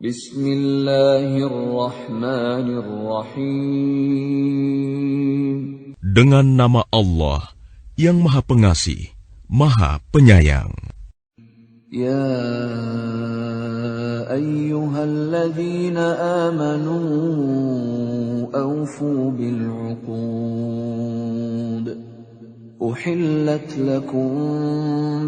Bismillahirrahmanirrahim. Dengan nama Allah yang Maha Pengasih, Maha Penyayang. Ya ayyuhalladzina amanu awfu bil'uqud. أحلت لكم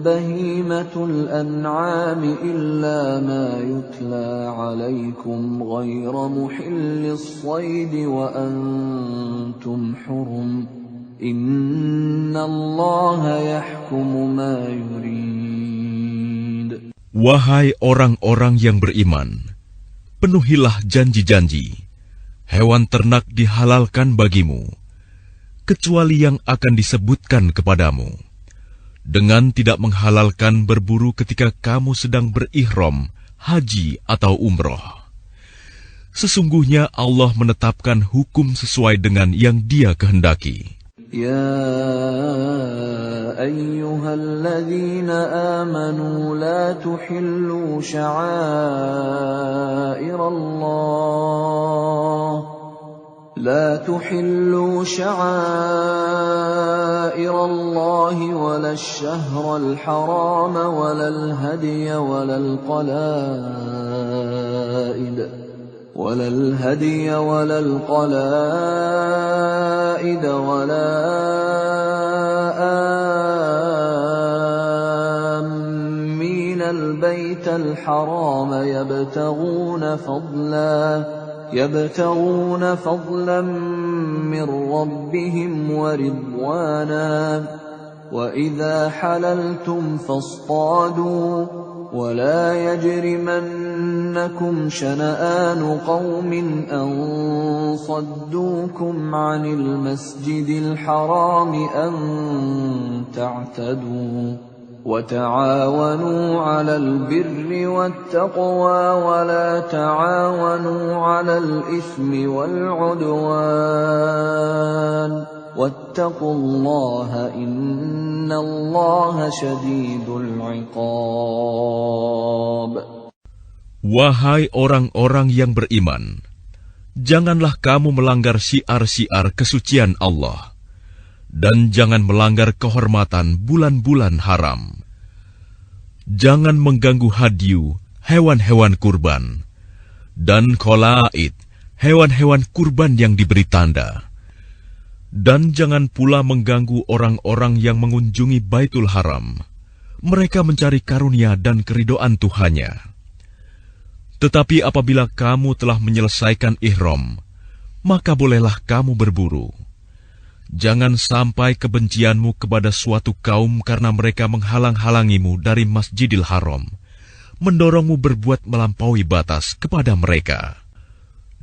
بهيمة الأنعام إلا ما يتلى عليكم غير محل الصيد وأنتم حرم إن الله يحكم ما يريد. Wahai orang-orang yang beriman, penuhilah janji-janji. Hewan ternak dihalalkan bagimu, kecuali yang akan disebutkan kepadamu, dengan tidak menghalalkan berburu ketika kamu sedang berihram, haji atau umroh. Sesungguhnya Allah menetapkan hukum sesuai dengan yang Dia kehendaki. Ya ayyuhalladzina amanu la tuhillu sya'airallah لا تحلوا شعائر الله ولا الشهر الحرام ولا الهدي ولا القلائد ولا آمين البيت الحرام يبتغون فضلا من ربهم ورضوانا وإذا حللتم فاصطادوا ولا يجرمنكم شنآن قوم أن صدوكم عن المسجد الحرام أن تعتدوا وتعاونوا على البر والتقوى ولا تعاونوا على الإثم والعدوان واتقوا الله إن الله شديد العقاب. Wahai orang-orang yang beriman, janganlah kamu melanggar syiar-syiar kesucian Allah, dan jangan melanggar kehormatan bulan-bulan haram. Jangan mengganggu hadyu, hewan-hewan kurban, dan kholaid, hewan-hewan kurban yang diberi tanda. Dan jangan pula mengganggu orang-orang yang mengunjungi Baitul Haram. Mereka mencari karunia dan keridhaan Tuhannya. Tetapi apabila kamu telah menyelesaikan ihram, maka bolehlah kamu berburu. Jangan sampai kebencianmu kepada suatu kaum karena mereka menghalang-halangimu dari Masjidil Haram, mendorongmu berbuat melampaui batas kepada mereka.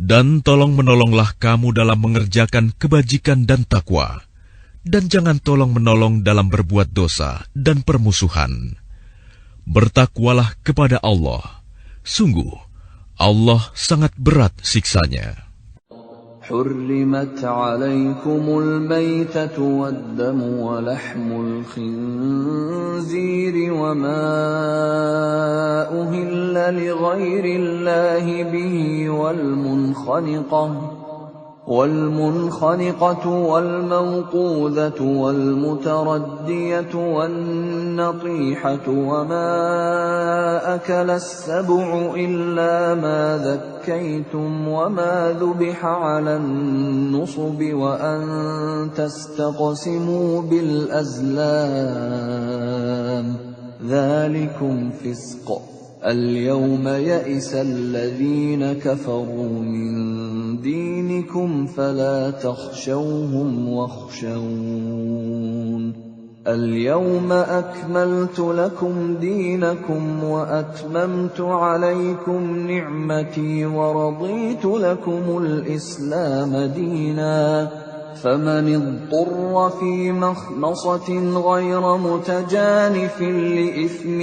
Dan tolong-menolonglah kamu dalam mengerjakan kebajikan dan takwa, dan jangan tolong-menolong dalam berbuat dosa dan permusuhan. Bertakwalah kepada Allah. Sungguh, Allah sangat berat siksanya. حرمت عليكم الميتة والدم ولحم الخنزير وما أهل لغير الله به والمنخنقة والموقوذة والمتردية والنطيحة وما أكل السبع إلا ما ذكيتم وما ذبح على النصب وأن تستقسموا بالأزلام ذلكم فسق. اليوم يئس الذين كفروا من دينكم فلا تخشوهم واخشون. اليوم أكملت لكم دينكم وأتممت عليكم نعمتي ورضيت لكم الإسلام دينا. فمن اضطر في مخمصة غير متجانف لإثم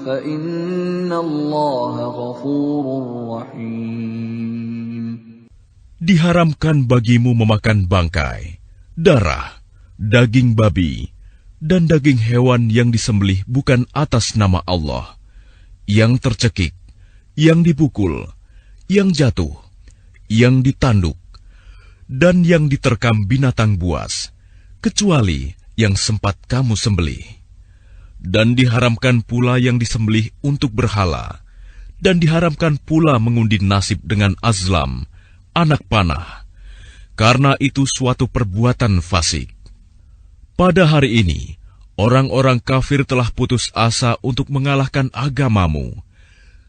فإن الله غفور رحيم. Diharamkan bagimu memakan bangkai, darah, daging babi, dan daging hewan yang disembelih bukan atas nama Allah, yang tercekik, yang dipukul, yang jatuh, yang ditanduk, dan yang diterkam binatang buas, kecuali yang sempat kamu sembelih. Dan diharamkan pula yang disembelih untuk berhala, dan diharamkan pula mengundi nasib dengan azlam, anak panah, karena itu suatu perbuatan fasik. Pada hari ini, orang-orang kafir telah putus asa untuk mengalahkan agamamu.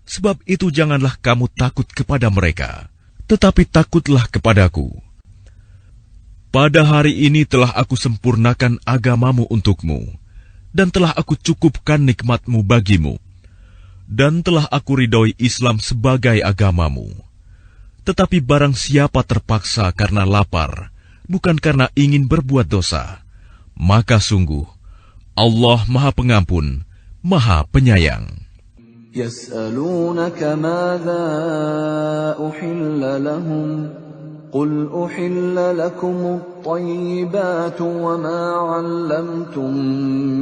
Sebab itu janganlah kamu takut kepada mereka, tetapi takutlah kepadaku. Pada hari ini telah aku sempurnakan agamamu untukmu, dan telah aku cukupkan nikmatmu bagimu, dan telah aku ridhoi Islam sebagai agamamu. Tetapi barang siapa terpaksa karena lapar, bukan karena ingin berbuat dosa, maka sungguh Allah Maha Pengampun, Maha Penyayang. يسألونك ماذا أحل لهم قل أحل لكم الطيبات وما علمتم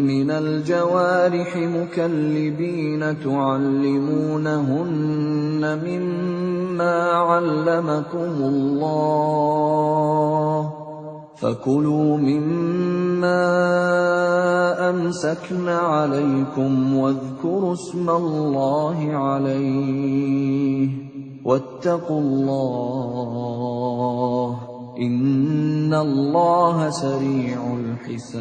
من الجوارح مكلبين تعلمونهن مما علمكم الله فكلوا مما أمسكن عليكم واذكروا اسم الله عليه واتقوا الله إن الله سريع الحساب.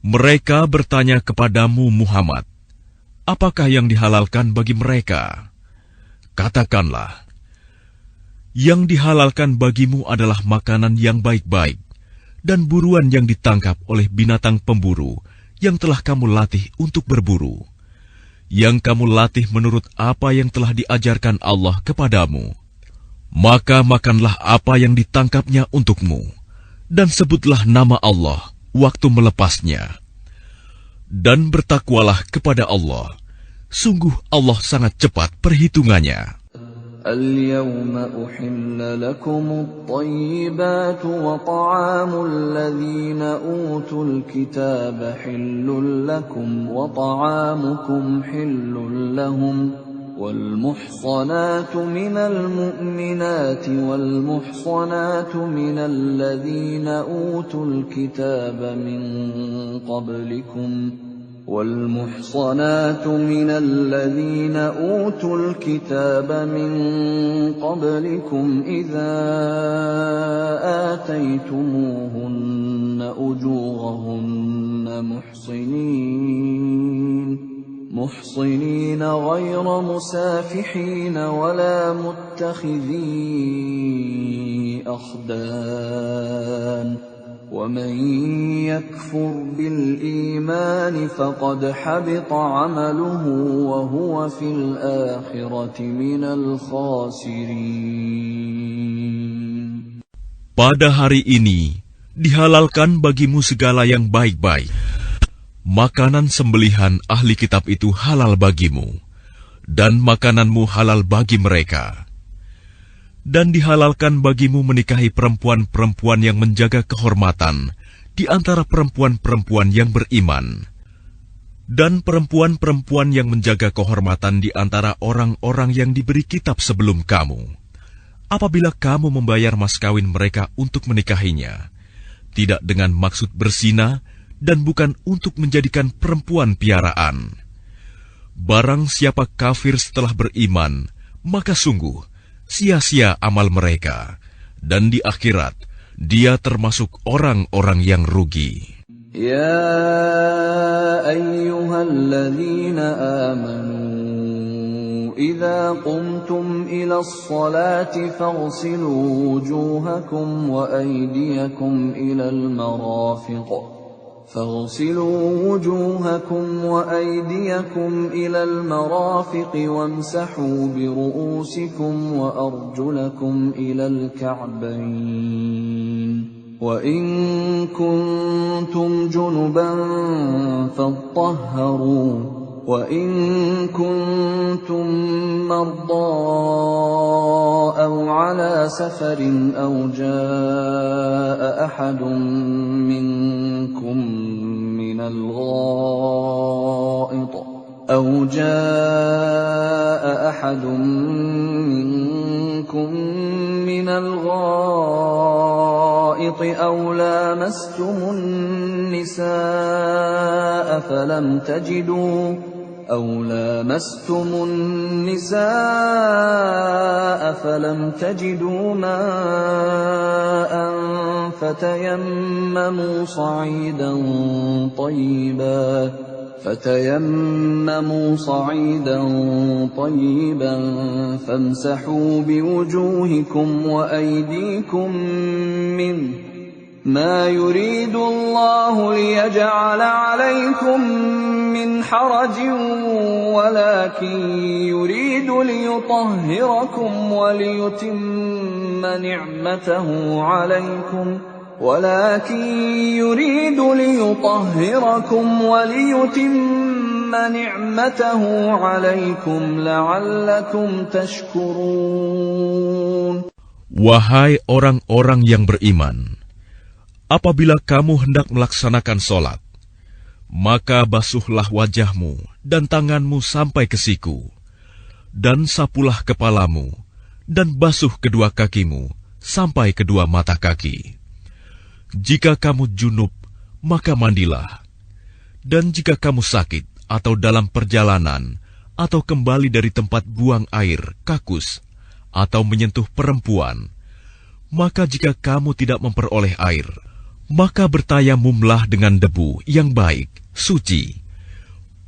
Mereka bertanya kepadamu Muhammad, apakah yang dihalalkan bagi mereka? Katakanlah, yang dihalalkan bagimu adalah makanan yang baik-baik dan buruan yang ditangkap oleh binatang pemburu yang telah kamu latih untuk berburu, yang kamu latih menurut apa yang telah diajarkan Allah kepadamu. Maka makanlah apa yang ditangkapnya untukmu, dan sebutlah nama Allah waktu melepasnya. Dan bertakwalah kepada Allah, sungguh Allah sangat cepat perhitungannya. اليوم أحل لكم الطيبات وطعام الذين أوتوا الكتاب حل لكم وطعامكم حل لهم والمحصنات من المؤمنات والمحصنات من الذين أوتوا الكتاب من قبلكم والمحصنات من الذين أوتوا الكتاب من قبلكم إذا آتيتموهن أجورهن محصنين غير مسافحين ولا متخذي أخدان ومن يكفر بالإيمان فقد حبط عمله وهو في الآخرة من الخاسرين. Pada hari ini dihalalkan bagimu segala yang baik-baik. Makanan sembelihan ahli kitab itu halal bagimu, dan makananmu halal bagi mereka. Dan dihalalkan bagimu menikahi perempuan-perempuan yang menjaga kehormatan di antara perempuan-perempuan yang beriman, dan perempuan-perempuan yang menjaga kehormatan di antara orang-orang yang diberi kitab sebelum kamu. Apabila kamu membayar mas kawin mereka untuk menikahinya, tidak dengan maksud berzina dan bukan untuk menjadikan perempuan piaraan. Barang siapa kafir setelah beriman, maka sungguh sia-sia amal mereka, dan di akhirat dia termasuk orang-orang yang rugi. Ya ayyuhalladzina amanu idza qumtum ilas salati faghsilu wujuhakum wa aydiyakum ilal marafiq فاغسلوا وجوهكم وأيديكم إلى المرافق وامسحوا برؤوسكم وأرجلكم إلى الكعبين وإن كنتم جنبا فاطهروا وإن كنتم مرضى أو على سفر أو جاء أحد منكم من الغائط أو جاء أحد منكم من الغائط أو لامستم النساء فلم تجدوا ماء فتيمموا صعيدا طيبا فامسحوا بوجوهكم وأيديكم منه ما يريد الله ليجعل عليكم من حرج ولكن يريد ليطهركم وليتم نعمته عليكم لعلكم تشكرون. Wahai orang-orang yang beriman, apabila kamu hendak melaksanakan sholat, maka basuhlah wajahmu dan tanganmu sampai ke siku, dan sapulah kepalamu, dan basuh kedua kakimu sampai kedua mata kaki. Jika kamu junub, maka mandilah. Dan jika kamu sakit atau dalam perjalanan, atau kembali dari tempat buang air, kakus, atau menyentuh perempuan, maka jika kamu tidak memperoleh air, maka bertayamumlah dengan debu yang baik, suci.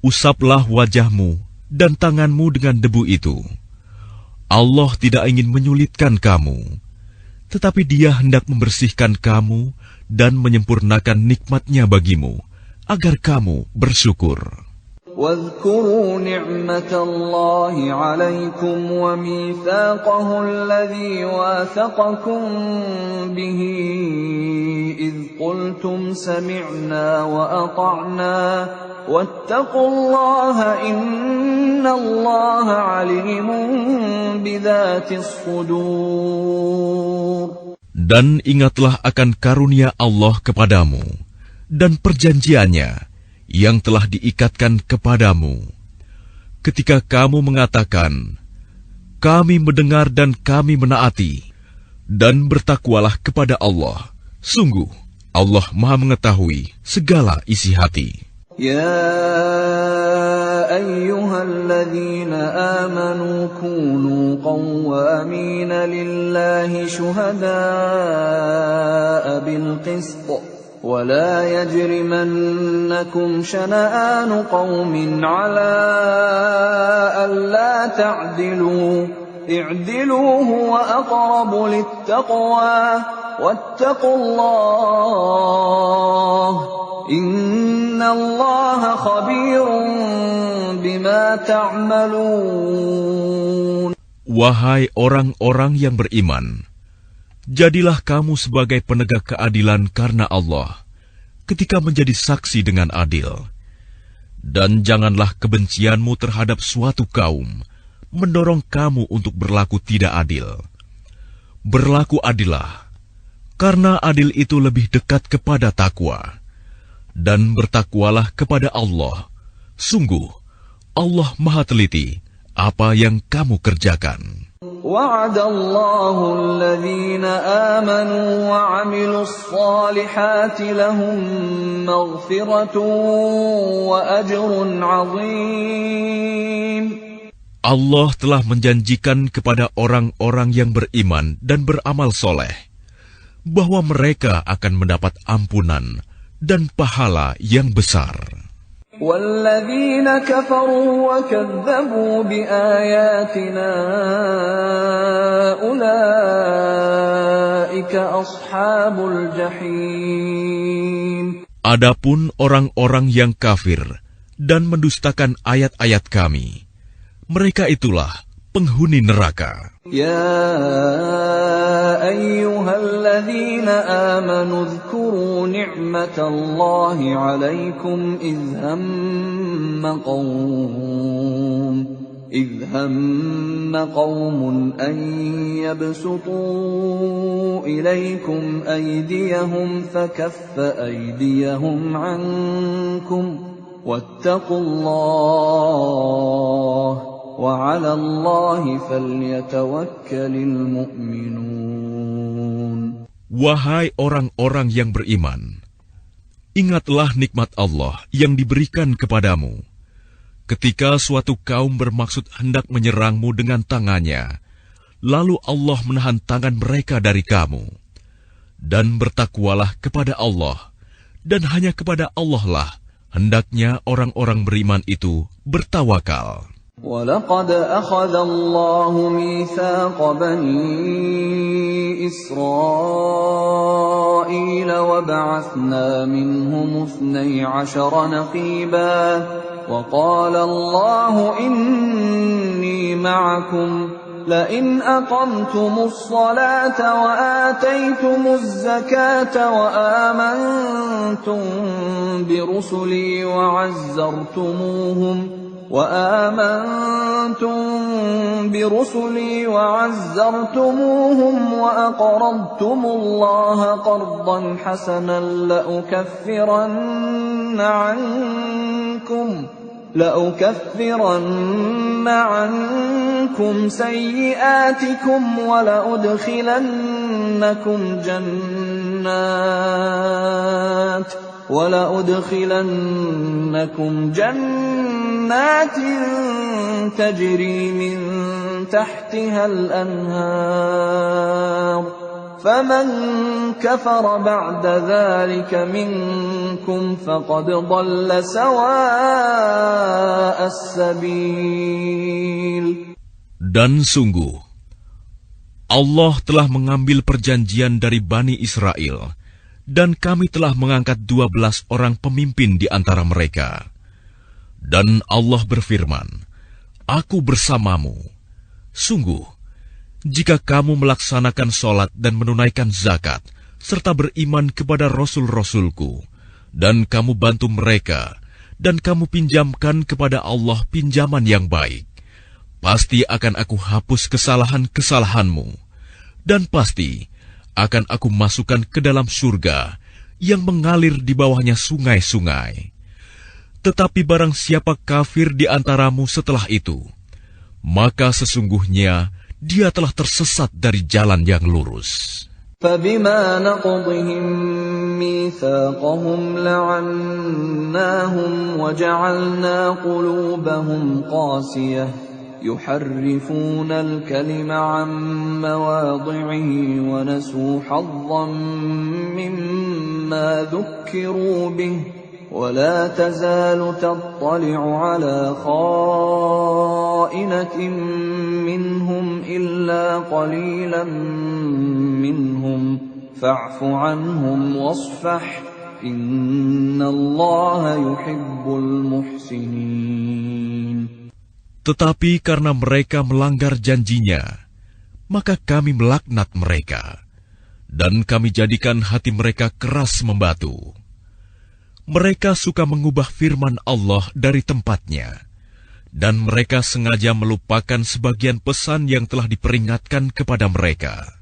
Usaplah wajahmu dan tanganmu dengan debu itu. Allah tidak ingin menyulitkan kamu, tetapi Dia hendak membersihkan kamu dan menyempurnakan nikmat-Nya bagimu, agar kamu bersyukur. واذكروا نعمة الله عليكم وميثاقه الذي واثقكم به إذ قلتم سمعنا وأطعنا واتقوا الله إن الله عليم بذات الصدور. Dan ingatlah akan karunia Allah kepadamu dan perjanjiannya yang telah diikatkan kepadamu, ketika kamu mengatakan, kami mendengar dan kami menaati, dan bertakwalah kepada Allah. Sungguh, Allah Maha mengetahui segala isi hati. Ya ayyuhalladzina amanu kunu qawwamina lillahi syuhada'a bilqist. ولا يجرمنكم شنآن قوم على ألا تعدلوا اعدلوا هو أقرب للتقوى واتقوا الله إن الله خبير بما تعملون. Wahai orang-orang yang beriman, jadilah kamu sebagai penegak keadilan karena Allah, ketika menjadi saksi dengan adil. Dan janganlah kebencianmu terhadap suatu kaum mendorong kamu untuk berlaku tidak adil. Berlaku adillah, karena adil itu lebih dekat kepada takwa. Dan bertakwalah kepada Allah. Sungguh, Allah Maha teliti apa yang kamu kerjakan. وعد الله الذين آمنوا وعملوا الصالحات لهم مغفرة وأجر عظيم. Allah telah menjanjikan kepada orang-orang yang beriman dan beramal soleh bahwa mereka akan mendapat ampunan dan pahala yang besar. وَالَّذِينَ كَفَرُوا وَكَذَّبُوا بِآيَاتِنَا أُولَئِكَ أَصْحَابُ الْجَحِيمِ. Adapun orang-orang yang kafir dan mendustakan ayat-ayat kami, mereka itulah penghuni neraka. يا أيها الذين آمنوا اذكروا نعمة الله عليكم إذ هم قوم أن يبسطوا إليكم أيديهم فكف أيديهم عنكم واتقوا الله وعلى الله فليتوكل المؤمنون. Wahai orang-orang yang beriman, ingatlah nikmat Allah yang diberikan kepadamu. Ketika suatu kaum bermaksud hendak menyerangmu dengan tangannya, lalu Allah menahan tangan mereka dari kamu. Dan bertakwalah kepada Allah, dan hanya kepada Allah lah hendaknya orang-orang beriman itu bertawakal. وَلَقَدْ أَخَذَ اللَّهُ مِيثَاقَ بَنِي إِسْرَائِيلَ وَبَعَثْنَا مِنْهُمُ 12 نَقِيبًا وَقَالَ اللَّهُ إِنِّي مَعَكُمْ لئن أقمتم الصلاة وآتيتم الزكاة وآمنتم برسلي وعزرتموهم وأقرضتم الله قرضا حسنا لأكفرن عنكم سيئاتكم ولأدخلنكم جنات تجري من تحتها الأنهار فمن كفر بعد ذلك منكم فقد ضل سواء السبيل. Dan sungguh, Allah telah mengambil perjanjian dari Bani Israel, dan kami telah mengangkat 12 orang pemimpin di antara mereka. Dan Allah berfirman, Aku bersamamu. Sungguh, jika kamu melaksanakan sholat dan menunaikan zakat, serta beriman kepada Rasul-Rasulku, dan kamu bantu mereka, dan kamu pinjamkan kepada Allah pinjaman yang baik, pasti akan aku hapus kesalahan-kesalahanmu, dan pasti akan aku masukkan ke dalam surga yang mengalir di bawahnya sungai-sungai. Tetapi barang siapa kafir di antaramu setelah itu, maka sesungguhnya dia telah tersesat dari jalan yang lurus. فَبِمَا نَقْضِهِمْ مِيثَاقَهُمْ لَعَنَّاهُمْ وَجَعَلْنَا قُلُوبَهُمْ قَاسِيَةً يُحَرِّفُونَ الْكَلِمَ عَن مَّوَاضِعِهِ وَنَسُوا حَظًّا مِّمَّا ذُكِّرُوا بِهِ ولا تزال تطلع على خائنة منهم إلا قليلا منهم فاعف عنهم واصفح إن الله يحب المحسنين. Tetapi karena mereka melanggar janjinya, maka kami melaknat mereka, dan kami jadikan hati mereka keras membatu. Mereka suka mengubah firman Allah dari tempatnya, dan mereka sengaja melupakan sebagian pesan yang telah diperingatkan kepada mereka.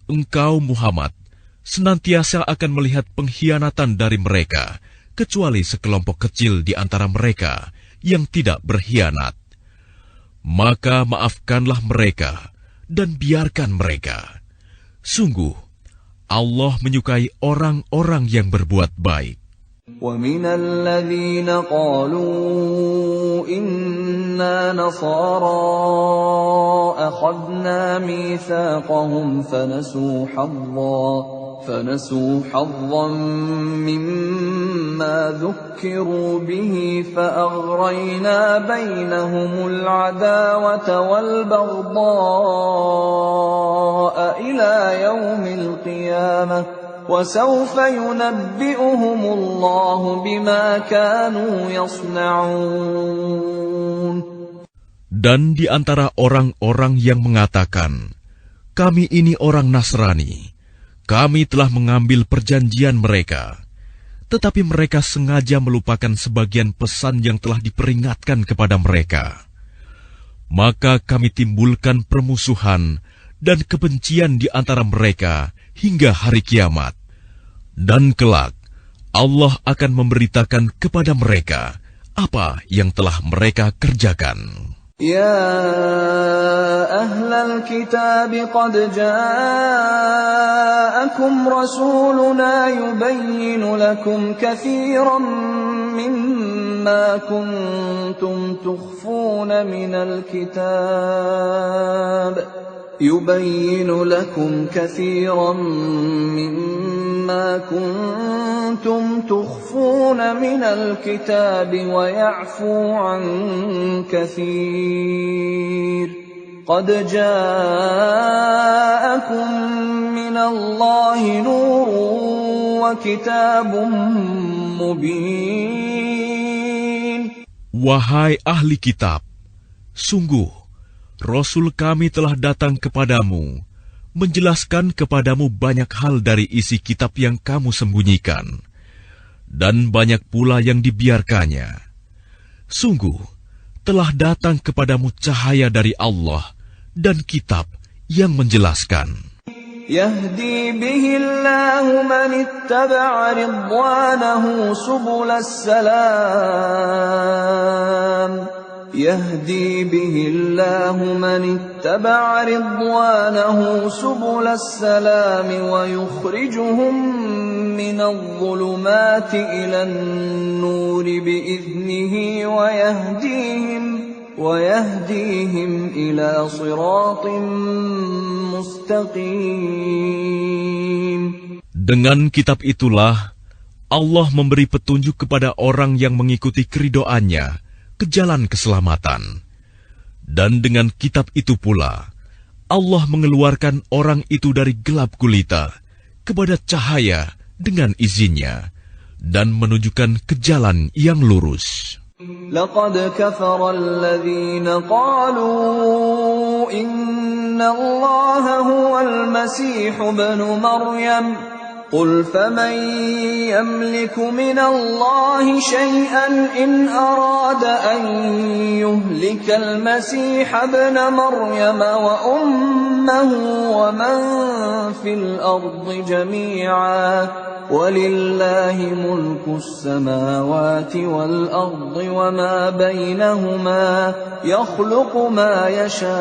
Engkau, Muhammad, senantiasa akan melihat pengkhianatan dari mereka, kecuali sekelompok kecil di antara mereka yang tidak berkhianat. Maka maafkanlah mereka, dan biarkan mereka. Sungguh, Allah menyukai orang-orang yang berbuat baik. وَمِنَ الَّذِينَ قَالُوا إِنَّا نَصَارَى أَخَذْنَا مِيثَاقَهُمْ فَنَسُوا حَظًّا مِّمَّا ذُكِّرُوا بِهِ فَأَغْرَيْنَا بَيْنَهُمُ الْعَدَاوَةَ وَالْبَغْضَاءَ إِلَى يَوْمِ الْقِيَامَةِ وَسَوْفَ يُنَبِّئُهُمُ اللَّهُ بِمَا كَانُوا يَصْنَعُونَ. Dan di antara orang-orang yang mengatakan, kami ini orang Nasrani, kami telah mengambil perjanjian mereka, tetapi mereka sengaja melupakan sebagian pesan yang telah diperingatkan kepada mereka. Maka kami timbulkan permusuhan dan kebencian di antara mereka hingga hari kiamat. Dan kelak, Allah akan memberitakan kepada mereka apa yang telah mereka kerjakan. يا أهل الكتاب قد جاءكم رسولنا يبين لكم كثيرا مما كنتم تخفون من الكتاب ويعفو عن كثير قد جاءكم من الله نور وكتاب مبين. Wahai ahli kitab, sungguh Rasul kami telah datang kepadamu, menjelaskan kepadamu banyak hal dari isi kitab yang kamu sembunyikan, dan banyak pula yang dibiarkannya. Sungguh, telah datang kepadamu cahaya dari Allah dan kitab yang menjelaskan. يهدي به الله من اتبع رضوانه سبل السلام يهدي به الله من اتبع رضوانه سبل السلام ويخرجهم من الظلمات إلى النور بإذنه ويهديهم إلى صراط مستقيم. Dengan kitab itulah Allah memberi petunjuk kepada orang yang mengikuti keridhoannya ke jalan keselamatan. Dan dengan kitab itu pula, Allah mengeluarkan orang itu dari gelap gulita kepada cahaya dengan izinnya, dan menunjukkan ke jalan yang lurus. لقد كفر الذين قالوا إن الله هو المسيح ابن مريم قل فمن يملك من الله شيئا إن أراد أن يهلك المسيح ابن مريم وأمه ومن في الأرض جميعا ولله ملك السماوات والأرض وما بينهما يخلق ما يشاء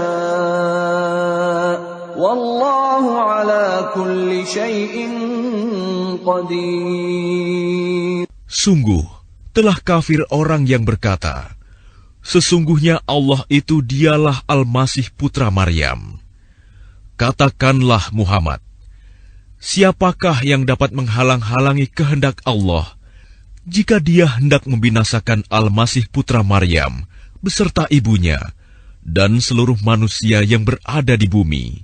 والله على كل شيء قدير. Sungguh, telah kafir orang yang berkata, sesungguhnya Allah itu dialah Al-Masih putra Maryam. Katakanlah Muhammad, siapakah yang dapat menghalang-halangi kehendak Allah jika Dia hendak membinasakan Al-Masih putra Maryam beserta ibunya dan seluruh manusia yang berada di bumi?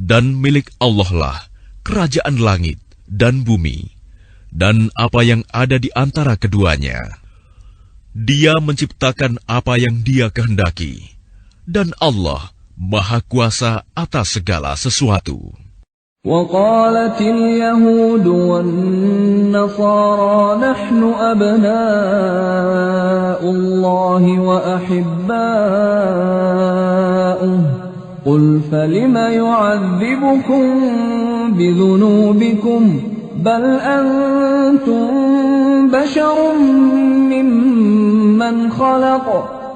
Dan milik Allah lah kerajaan langit dan bumi, dan apa yang ada di antara keduanya. Dia menciptakan apa yang Dia kehendaki, dan Allah Maha Kuasa atas segala sesuatu. وقالت اليهود والنصارى نحن أبناء الله وأحباؤه قل فلم يعذبكم بذنوبكم بل أنتم بشر ممن خلق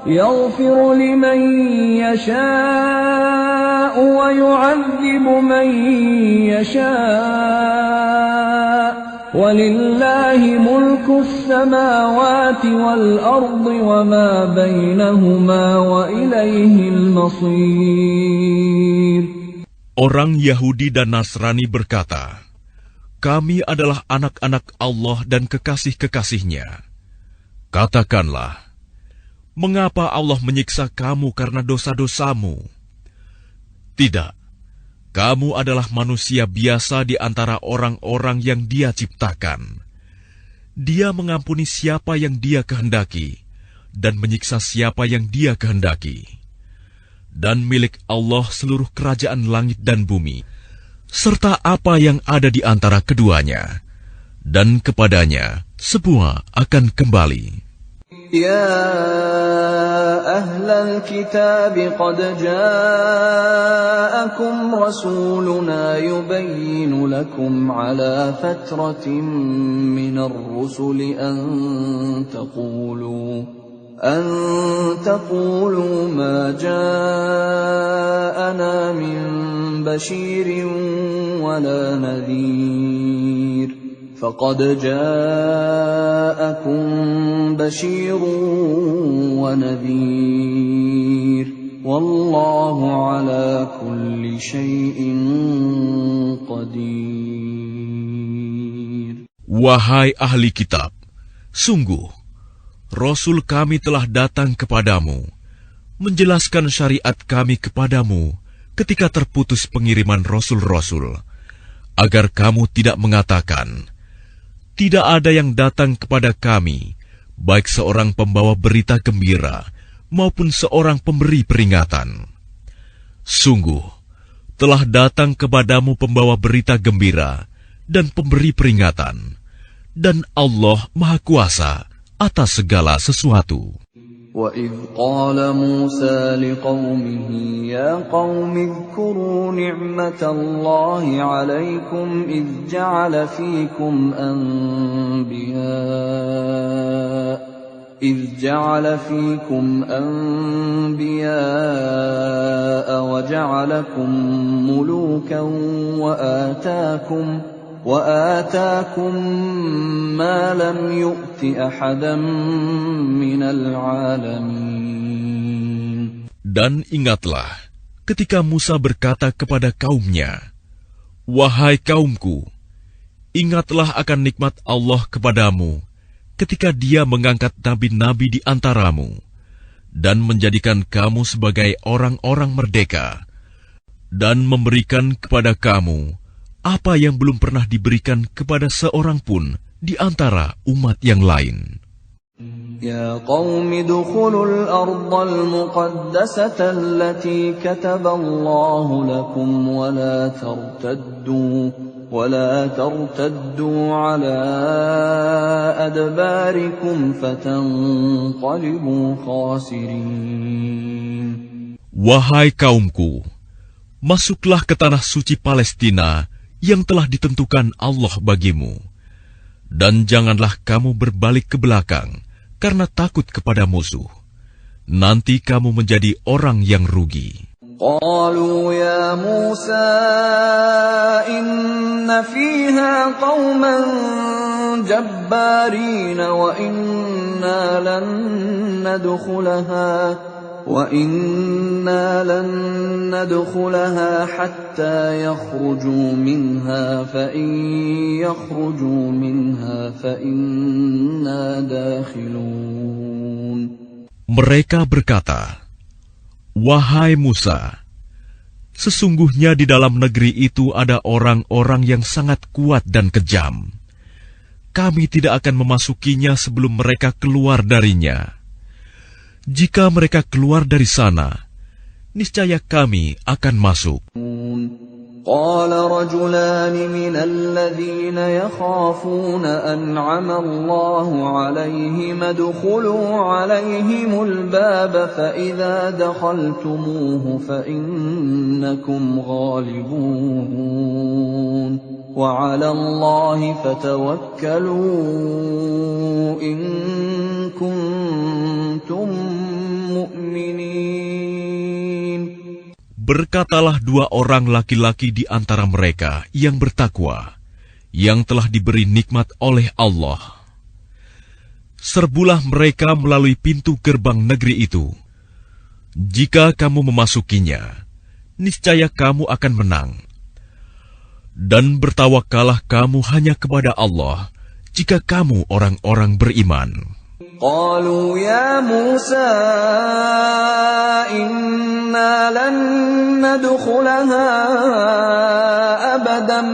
يغفر لمن يشاء ويعذب من يشاء ولله ملك السماوات والأرض وما بينهما وإليه المصير. Orang Yahudi dan Nasrani berkata, kami adalah anak-anak Allah dan kekasih-kekasihnya. Katakanlah, mengapa Allah menyiksa kamu karena dosa-dosamu? Tidak, kamu adalah manusia biasa di antara orang-orang yang Dia ciptakan. Dia mengampuni siapa yang Dia kehendaki, dan menyiksa siapa yang Dia kehendaki. Dan milik Allah seluruh kerajaan langit dan bumi, serta apa yang ada di antara keduanya, dan kepadanya semua akan kembali. يا أهل الكتاب قد جاءكم رسولنا يبين لكم على فترة من الرسل أن تقولوا ما جاءنا من بشير ولا نذير فقد جاءكم بشير ونذير والله على كل شيء قدير. Wahai ahli kitab, sungguh Rasul kami telah datang kepadamu, menjelaskan syariat kami kepadamu ketika terputus pengiriman Rasul-Rasul, agar kamu tidak mengatakan, tidak ada yang datang kepada kami, baik seorang pembawa berita gembira maupun seorang pemberi peringatan. Sungguh, telah datang kepadamu pembawa berita gembira dan pemberi peringatan, dan Allah Maha Kuasa atas segala sesuatu. وَإِذْ قَالَ مُوسَى لِقَوْمِهِ يَا قَوْمِ اذْكُرُوا نِعْمَةَ اللَّهِ عَلَيْكُمْ إِذْ جَعَلَ فِيكُمْ أَنْبِيَاءَ وَجَعَلَكُمْ مُلُوكًا وآتاكم ما لم يؤت أحدا من العالمين. Dan ingatlah ketika Musa berkata kepada kaumnya, wahai kaumku, ingatlah akan nikmat Allah kepadamu ketika Dia mengangkat nabi-nabi di antaramu dan menjadikan kamu sebagai orang-orang merdeka dan memberikan kepada kamu apa yang belum pernah diberikan kepada seorang pun di antara umat yang lain. Ya qaumi dukhulul ardal muqaddasata allati kataballahu lakum wa la tartaddu ala adbarikum fatanqalibu khasirin. Wahai kaumku, masuklah ke tanah suci Palestina yang telah ditentukan Allah bagimu, dan janganlah kamu berbalik ke belakang karena takut kepada musuh. Nanti kamu menjadi orang yang rugi. Qalu ya Musa inna fiha qauman jabbarin wa inna lan nadkhulaha hatta yakhruju minha fa in yakhruju minha fa inna dakhilun. Mereka berkata, wahai Musa, sesungguhnya di dalam negeri itu ada orang-orang yang sangat kuat dan kejam. Kami tidak akan memasukinya sebelum mereka keluar darinya. Jika mereka keluar dari sana, niscaya kami akan masuk. Qala rajulani minal ladzina yakhafuna an'ama Allahu 'alaihim adkhulu 'alaihimul baba fa idza dakhaltumuhu fa innakum ghalibun wa 'ala Allahi fatawakkalu in kuntum mu'minin. Berkatalah dua orang laki-laki di antara mereka yang bertakwa, yang telah diberi nikmat oleh Allah. Serbulah mereka melalui pintu gerbang negeri itu. Jika kamu memasukinya, niscaya kamu akan menang. Dan bertawakallah kamu hanya kepada Allah, jika kamu orang-orang beriman. Qalu ya Musa inna lan nadkhulaha abadan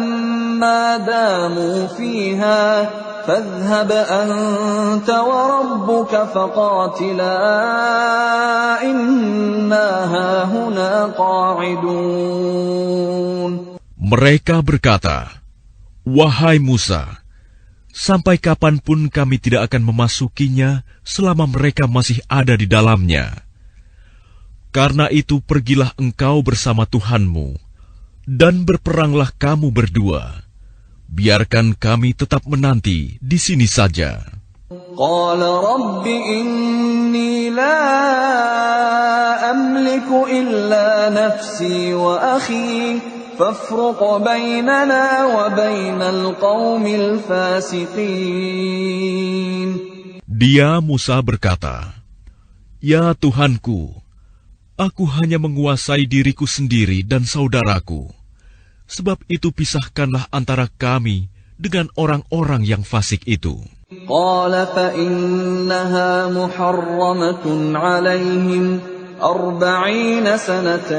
ma damu fiha fadhhab anta wa rabbuka faqatila inna hahuna qa'idun. Mereka berkata, wahai Musa, sampai kapanpun kami tidak akan memasukinya selama mereka masih ada di dalamnya. Karena itu pergilah engkau bersama Tuhanmu, dan berperanglah kamu berdua. Biarkan kami tetap menanti di sini saja. قال رب إني لا أملك إلا نفسي وأخي فافرق بيننا وبين القوم الفاسقين. Dia Musa berkata, "Ya Tuhanku, aku hanya menguasai diriku sendiri dan saudaraku. Sebab itu pisahkanlah antara kami dengan orang-orang yang fasik itu." قال فإنها محرمة عليهم 40 سنة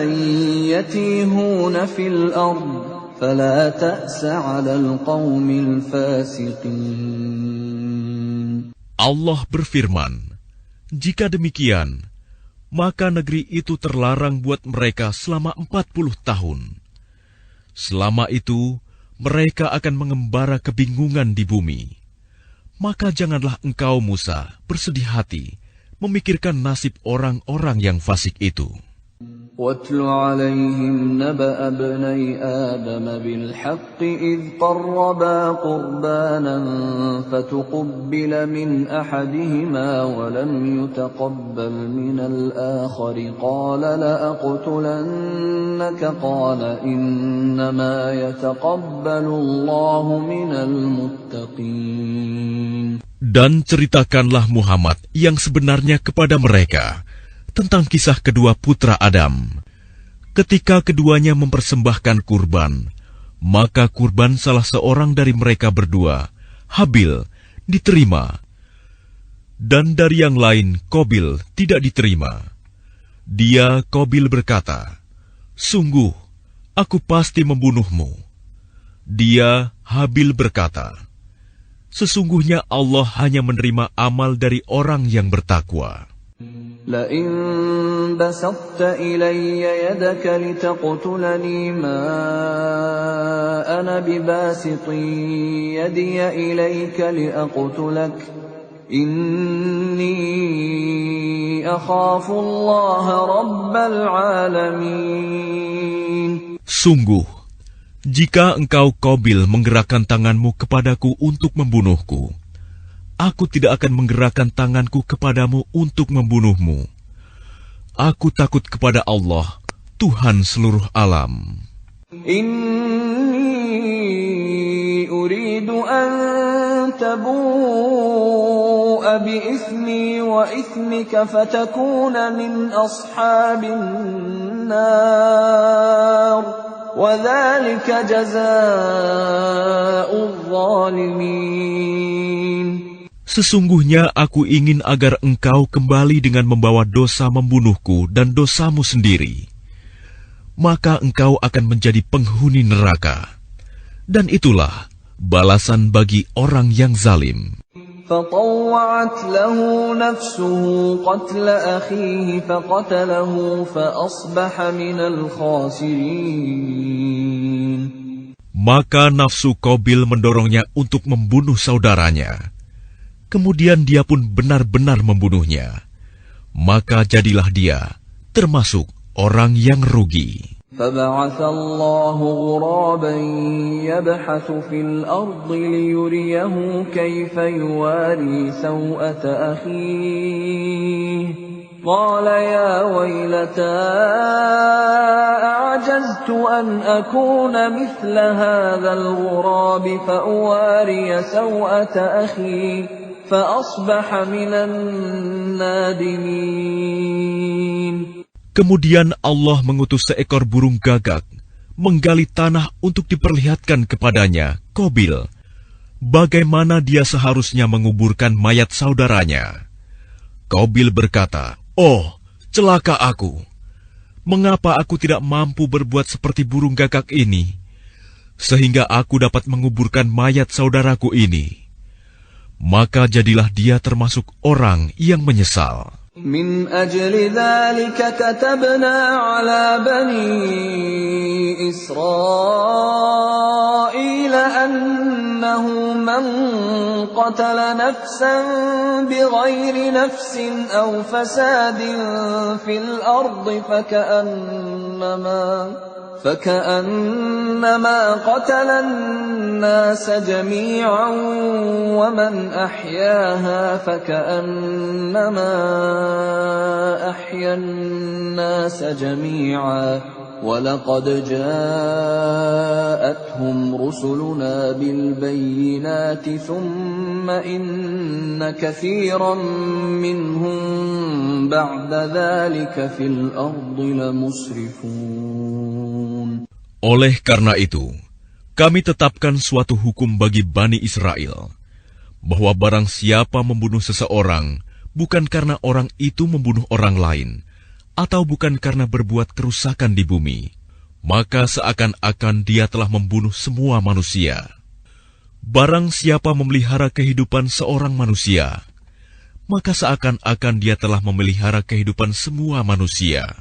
يتيهون في الأرض فلا تأس على القوم الفاسقين. Allah berfirman, "Jika demikian, maka negeri itu terlarang buat mereka selama 40 tahun. Selama itu, mereka akan mengembara kebingungan di bumi. Maka janganlah engkau, Musa, bersedih hati memikirkan nasib orang-orang yang fasik itu." وَاتْلُ عَلَيْهِمْ نَبَأَ ابْنَيْ آدَمَ بِالْحَقِّ إِذْ قَرَّبَا قُرْبَانًا فَتُقُبِّلَ مِنْ أَحَدِهِمَا وَلَمْ يُتَقَبَّلْ مِنَ الْآخَرِ قَالَ لَأَقْتُلَنَّكَ قَالَ إِنَّمَا يَتَقَبَّلُ اللَّهُ مِنَ الْمُتَّقِينَ. Dan ceritakanlah Muhammad yang sebenarnya kepada mereka tentang kisah kedua putra Adam. Ketika keduanya mempersembahkan kurban, maka kurban salah seorang dari mereka berdua, Habil, diterima, dan dari yang lain, Qabil, tidak diterima. Dia, Qabil, berkata, "Sungguh, aku pasti membunuhmu." Dia, Habil, berkata, "Sesungguhnya Allah hanya menerima amal dari orang yang bertakwa." لئن بسطت إلي يدك لتقتلني ما أنا بباسط يدي إليك لأقتلك إني أخاف الله رب العالمين. Sungguh, jika engkau Qabil menggerakkan tanganmu kepadaku untuk membunuhku, aku tidak akan menggerakkan tanganku kepadamu untuk membunuhmu. Aku takut kepada Allah, Tuhan seluruh alam. Inni uridu an tabu'a bi'ithmi wa ithmika fatakuna min ashabin nar wa dhalika jazaa'ul zalimin. Sesungguhnya aku ingin agar engkau kembali dengan membawa dosa membunuhku dan dosamu sendiri. Maka engkau akan menjadi penghuni neraka. Dan itulah balasan bagi orang yang zalim. فطوعت له نفسه قتل أخيه فقتله فأصبح من الخاسرين. Maka nafsu Qabil mendorongnya untuk membunuh saudaranya. Kemudian dia pun benar-benar membunuhnya. Maka jadilah dia termasuk orang yang rugi. فبعث الله غرابا يبحث في الأرض ليريه كيف يواري سوءة أخيه قال يا ويلتى أعجزت أن أكون مثل هذا الغراب فأواري سوءة أخي فأصبح من النادمين. Kemudian Allah mengutus seekor burung gagak, menggali tanah untuk diperlihatkan kepadanya, Qabil, bagaimana dia seharusnya menguburkan mayat saudaranya. Qabil berkata, "Oh, celaka aku! Mengapa aku tidak mampu berbuat seperti burung gagak ini, sehingga aku dapat menguburkan mayat saudaraku ini?" Maka jadilah dia termasuk orang yang menyesal. من أجل ذلك كتبنا على بني إسرائيل أنه من قتل نفسا بغير نفس أو فساد في الأرض فكأنما قتل الناس جميعا ومن أحياها فكأنما أحيا الناس جميعا ولقد جاءتهم رسلنا بالبينات ثم إن كثيرا منهم بعد ذلك في الأرض لمسرفون. Oleh karena itu, kami tetapkan suatu hukum bagi Bani Israel, bahwa barang siapa membunuh seseorang, bukan karena orang itu membunuh orang lain, atau bukan karena berbuat kerusakan di bumi, maka seakan-akan dia telah membunuh semua manusia. Barang siapa memelihara kehidupan seorang manusia, maka seakan-akan dia telah memelihara kehidupan semua manusia.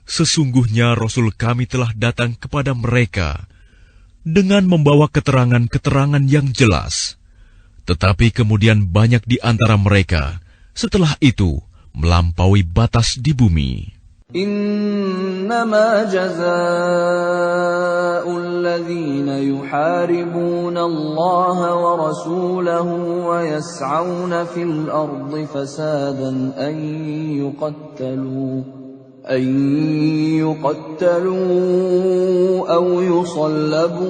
Sesungguhnya Rasul kami telah datang kepada mereka dengan membawa keterangan-keterangan yang jelas. Tetapi kemudian banyak di antara mereka setelah itu melampaui batas di bumi. Innama jazaa'ul ladzina yuharibuna Allah wa rasulahu wa yas'auna fil ardi fasadan an يقتلوا أو يصلبوا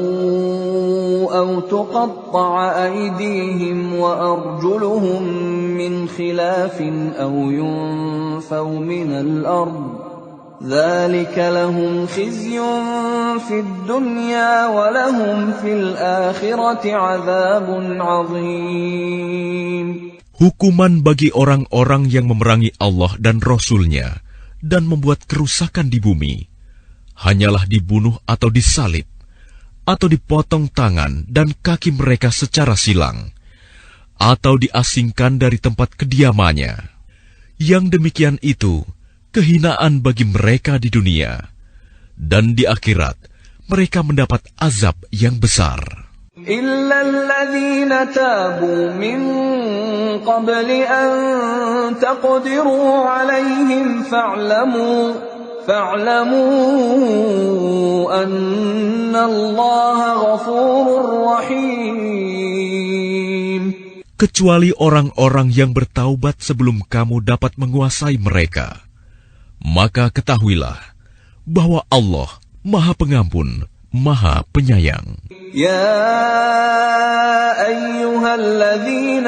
أو تقطع أيديهم وأرجلهم من خلاف أو ينفوا من الأرض ذلك لهم خزي في الدنيا ولهم في الآخرة عذاب عظيم. Hukuman bagi orang-orang yang memerangi Allah dan Rasul-Nya dan membuat kerusakan di bumi, hanyalah dibunuh atau disalib, atau dipotong tangan dan kaki mereka secara silang, atau diasingkan dari tempat kediamannya. Yang demikian itu kehinaan bagi mereka di dunia, dan di akhirat mereka mendapat azab yang besar. إلا الذين تابوا من قبل أن تقدروا عليهم فاعلموا أن الله غفور رحيم. Kecuali orang-orang yang bertaubat sebelum kamu dapat menguasai mereka, maka ketahuilah bahwa Allah Maha Pengampun, Maha Penyayang. يا أيها الذين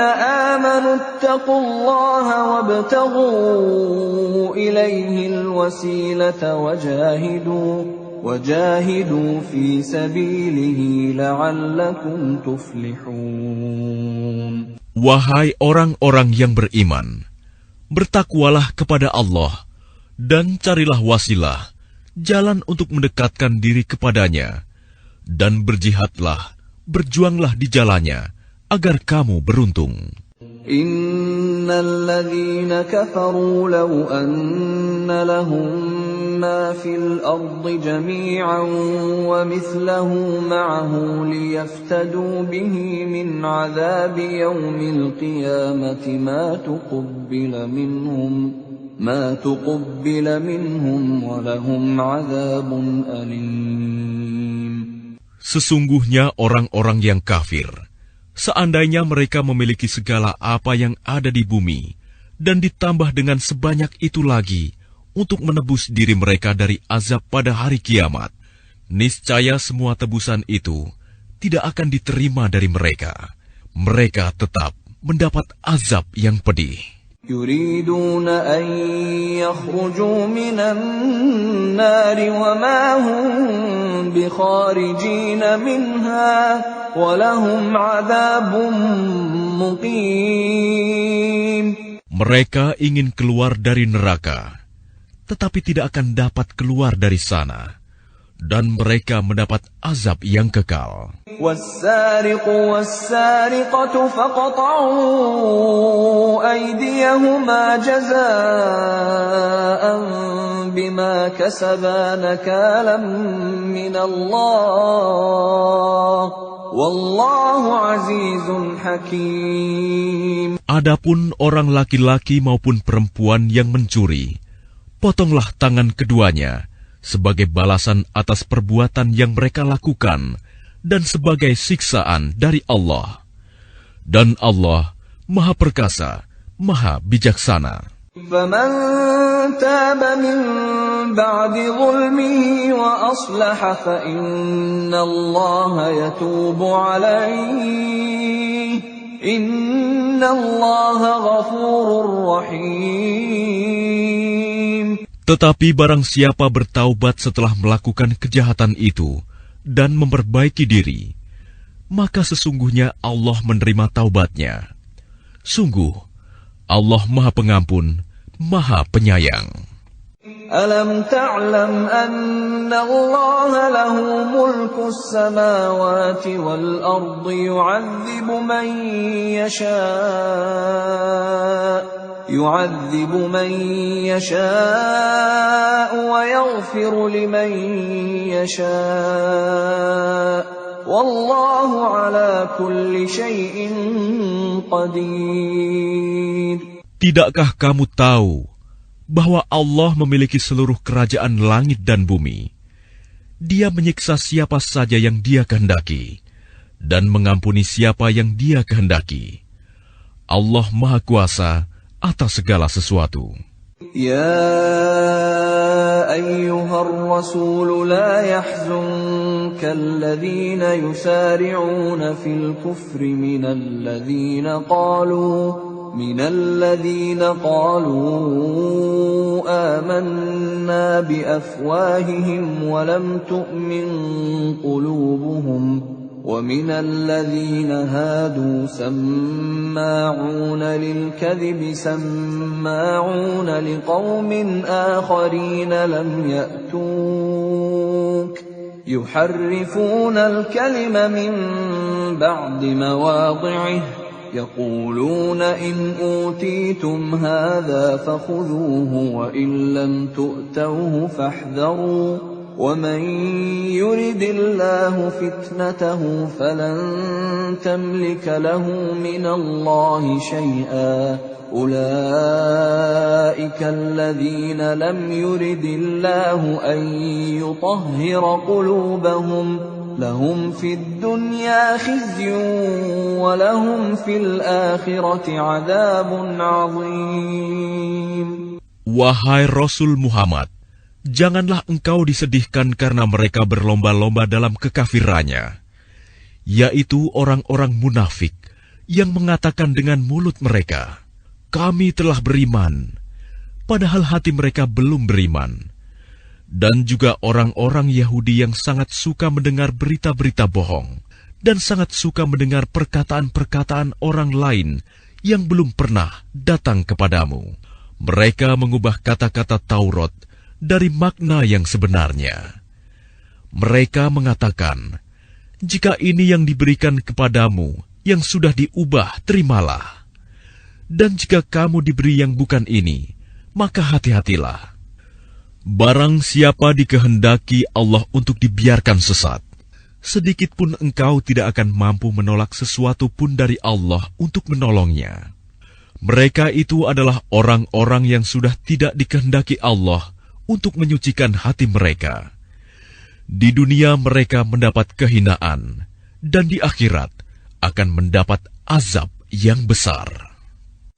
آمنوا اتقوا الله وابتغوا إليه الوسيلة وجاهدوا في سبيله لعلكم تفلحون. Wahai orang-orang yang beriman, bertakwalah kepada Allah dan carilah wasilah, jalan untuk mendekatkan diri kepadanya, dan berjihadlah, berjuanglah di jalannya, agar kamu beruntung. Innal ladzina kafaru law anna lahum ma fil ardi jami'an wa mithluhu ma'ahu liyaftadu bihi min 'adzabi yaumil qiyamati ma tuqabbala minhum wa lahum 'adzabun alim. Sesungguhnya orang-orang yang kafir, seandainya mereka memiliki segala apa yang ada di bumi, dan ditambah dengan sebanyak itu lagi, untuk menebus diri mereka dari azab pada hari kiamat, niscaya semua tebusan itu tidak akan diterima dari mereka. Mereka tetap mendapat azab yang pedih. يريدون أن يخرجوا من النار وما هم بخارجين منها ولهم عذاب مقيم. Mereka ingin keluar dari neraka, tetapi tidak akan dapat keluar dari sana, dan mereka mendapat azab yang kekal. وَالسَّارِقُ وَالسَّارِقَةُ فَاقْطَعُوا أَيْدِيَهُمَا جَزَاءً بِمَا كَسَبَا نَكَالًا مِّنَ اللَّهِ وَاللَّهُ عَزِيزٌ حَكِيمٌ. Adapun orang laki-laki maupun perempuan yang mencuri, potonglah tangan keduanya sebagai balasan atas perbuatan yang mereka lakukan dan sebagai siksaan dari Allah. Dan Allah Maha Perkasa, Maha Bijaksana. فَمَن تَابَ مِن بَعْدِ ظُلْمِهِ وَأَصْلَحَ فَإِنَّ اللَّهَ يَتُوبُ عَلَيْهِ إِنَّ اللَّهَ غَفُورٌ رَّحِيمٌ. Tetapi barang siapa bertaubat setelah melakukan kejahatan itu dan memperbaiki diri, maka sesungguhnya Allah menerima taubatnya. Sungguh, Allah Maha Pengampun, Maha Penyayang. Alam ta'lam anna Allah lahu mulku as-samawati wal ardi yu'adzibu man yasha' wa yaghfiru liman yasha'. Wallahu ala kulli syai'in qadir. Tidakkah kamu tahu bahwa Allah memiliki seluruh kerajaan langit dan bumi? Dia menyiksa siapa saja yang Dia kehendaki dan mengampuni siapa yang Dia kehendaki. Allah Maha Kuasa atas segala sesuatu. يا أيها الرسول لا يحزنك الذين يسارعون في الكفر من الذين قالوا آمنا بأفواههم ولم تؤمن قلوبهم ومن الذين هادوا سماعون للكذب سماعون لقوم آخرين لم يأتوك يحرفون الكلم من بعد مواضعه يقولون إن أوتيتم هذا فخذوه وإن لم تؤتوه فاحذروا ومن يرد الله فتنته فلن تملك له من الله شيئا أولئك الذين لم يرد الله أن يطهر قلوبهم لهم في الدنيا خزي ولهم في الآخرة عذاب عظيم. Wahai Rasul Muhammad, janganlah engkau disedihkan karena mereka berlomba-lomba dalam kekafirannya, yaitu orang-orang munafik yang mengatakan dengan mulut mereka, "Kami telah beriman," padahal hati mereka belum beriman. Dan juga orang-orang Yahudi yang sangat suka mendengar berita-berita bohong dan sangat suka mendengar perkataan-perkataan orang lain yang belum pernah datang kepadamu. Mereka mengubah kata-kata Taurat dari makna yang sebenarnya. Mereka mengatakan, "Jika ini yang diberikan kepadamu yang sudah diubah, terimalah. Dan jika kamu diberi yang bukan ini, maka hati-hatilah. Barang siapa dikehendaki Allah untuk dibiarkan sesat, sedikit pun engkau tidak akan mampu menolak sesuatu pun dari Allah untuk menolongnya. Mereka itu adalah orang-orang yang sudah tidak dikehendaki Allah untuk menyucikan hati mereka. Di dunia mereka mendapat kehinaan, dan di akhirat akan mendapat azab yang besar."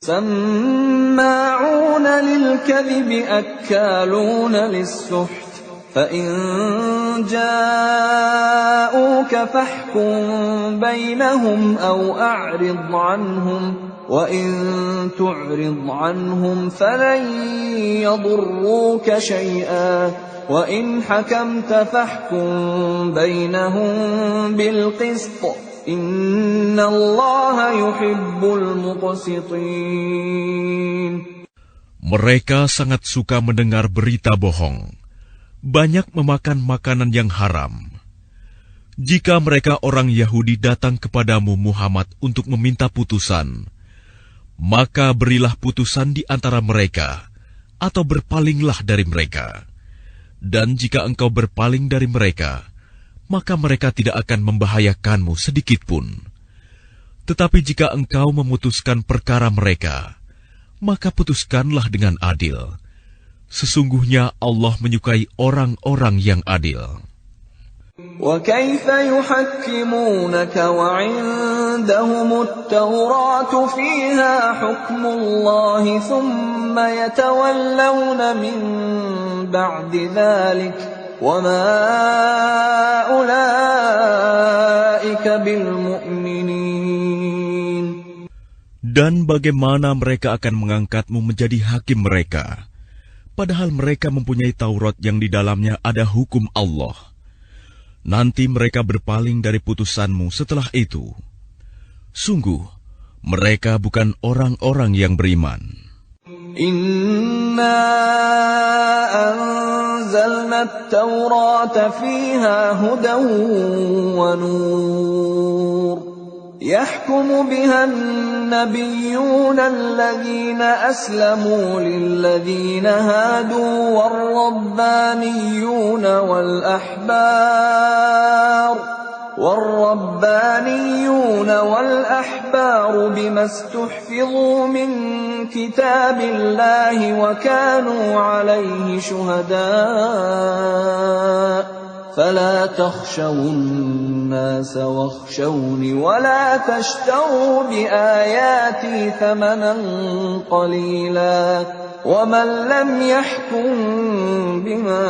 سماعون للكذب أكالون للسحت فإن جاءوك فاحكم بينهم أو أعرض عنهم وإن تعرض عنهم فلن يضروك شيئا وإن حكمت فاحكم بينهم بالقسط Inna Allah yuhibbul muqsitin. Mereka sangat suka mendengar berita bohong. banyak memakan makanan yang haram. Jika mereka orang Yahudi datang kepadamu Muhammad untuk meminta putusan, maka berilah putusan di antara mereka, atau berpalinglah dari mereka. Dan jika engkau berpaling dari mereka, maka mereka tidak akan membahayakanmu sedikitpun. Tetapi jika engkau memutuskan perkara mereka, maka putuskanlah dengan adil. Sesungguhnya Allah menyukai orang-orang yang adil. وَكَيْفَ يُحَكِّمُونَكَ وَعِندَهُمُ التَّوْرَاةُ فِيهَا حُكْمُ اللَّهِ ثُمَّ يَتَوَلَّوْنَ مِن بَعْدِ ذَلِكَ وَمَا أُولَئِكَ بِالْمُؤْمِنِينَ. Dan bagaimana mereka akan mengangkatmu menjadi hakim mereka, padahal mereka mempunyai Taurat yang di dalamnya ada hukum Allah. Nanti mereka berpaling dari putusanmu setelah itu. Sungguh, mereka bukan orang-orang yang beriman. Inna anzalna at-taurata fiha hudan wa nur. يحكم بها النبيون الذين أسلموا للذين هادوا والربانيون والأحبار بما استحفظوا من كتاب الله وكانوا عليه شهداء فلا تخشوا الناس واخشوني ولا تشتروا بآياتي ثمنا قليلا ومن لم يحكم بما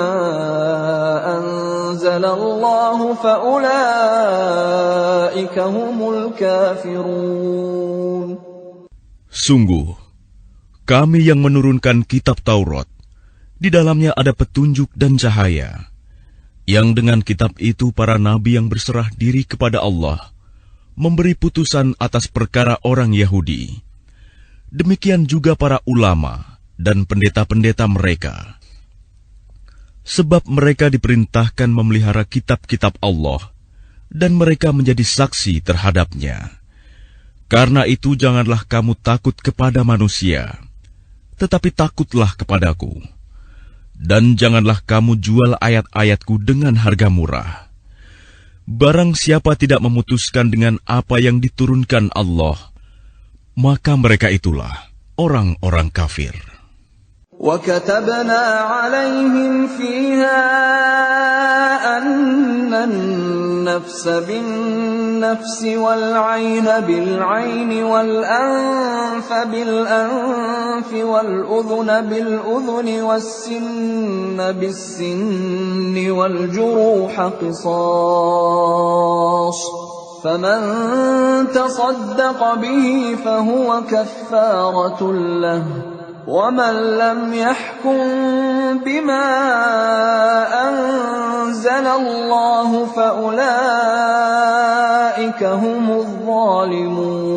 أنزل الله فأولئك هم الكافرون. Sungguh, kami yang menurunkan kitab Taurat, di dalamnya ada petunjuk dan cahaya, yang dengan kitab itu para nabi yang berserah diri kepada Allah memberi putusan atas perkara orang Yahudi. Demikian juga para ulama dan pendeta-pendeta mereka. Sebab mereka diperintahkan memelihara kitab-kitab Allah dan mereka menjadi saksi terhadapnya. Karena itu janganlah kamu takut kepada manusia, tetapi takutlah kepadaku. Dan janganlah kamu jual ayat-ayatku dengan harga murah. Barang siapa tidak memutuskan dengan apa yang diturunkan Allah, maka mereka itulah orang-orang kafir. وَكَتَبْنَا عَلَيْهِمْ فِيهَا أَنَّ النَّفْسَ بِالنَّفْسِ وَالْعَيْنَ بِالْعَيْنِ وَالْأَنفَ بِالْأَنفِ وَالْأُذُنَ بِالْأُذُنِ وَالسِّنَّ بِالسِّنِّ وَالْجُرُوحَ قِصَاصٌ فَمَنْ تَصَدَّقَ بِهِ فَهُوَ كَفَّارَةٌ لَهُ وَمَنْ لَمْ يَحْكُمْ بِمَا أَنزَلَ اللَّهُ فَأُولَئِكَ هُمُ الظَّالِمُونَ.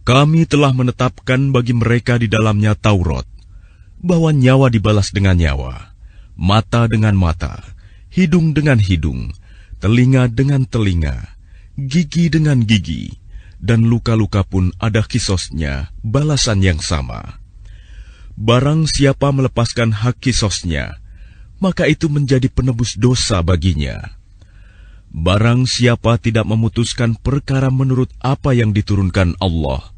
Kami telah menetapkan bagi mereka di dalamnya Taurat, bahwa nyawa dibalas dengan nyawa, mata dengan mata, hidung dengan hidung, telinga dengan telinga, gigi dengan gigi, dan luka-luka pun ada kisosnya, balasan yang sama. Barang siapa melepaskan hak kisosnya, maka itu menjadi penebus dosa baginya. Barang siapa tidak memutuskan perkara menurut apa yang diturunkan Allah,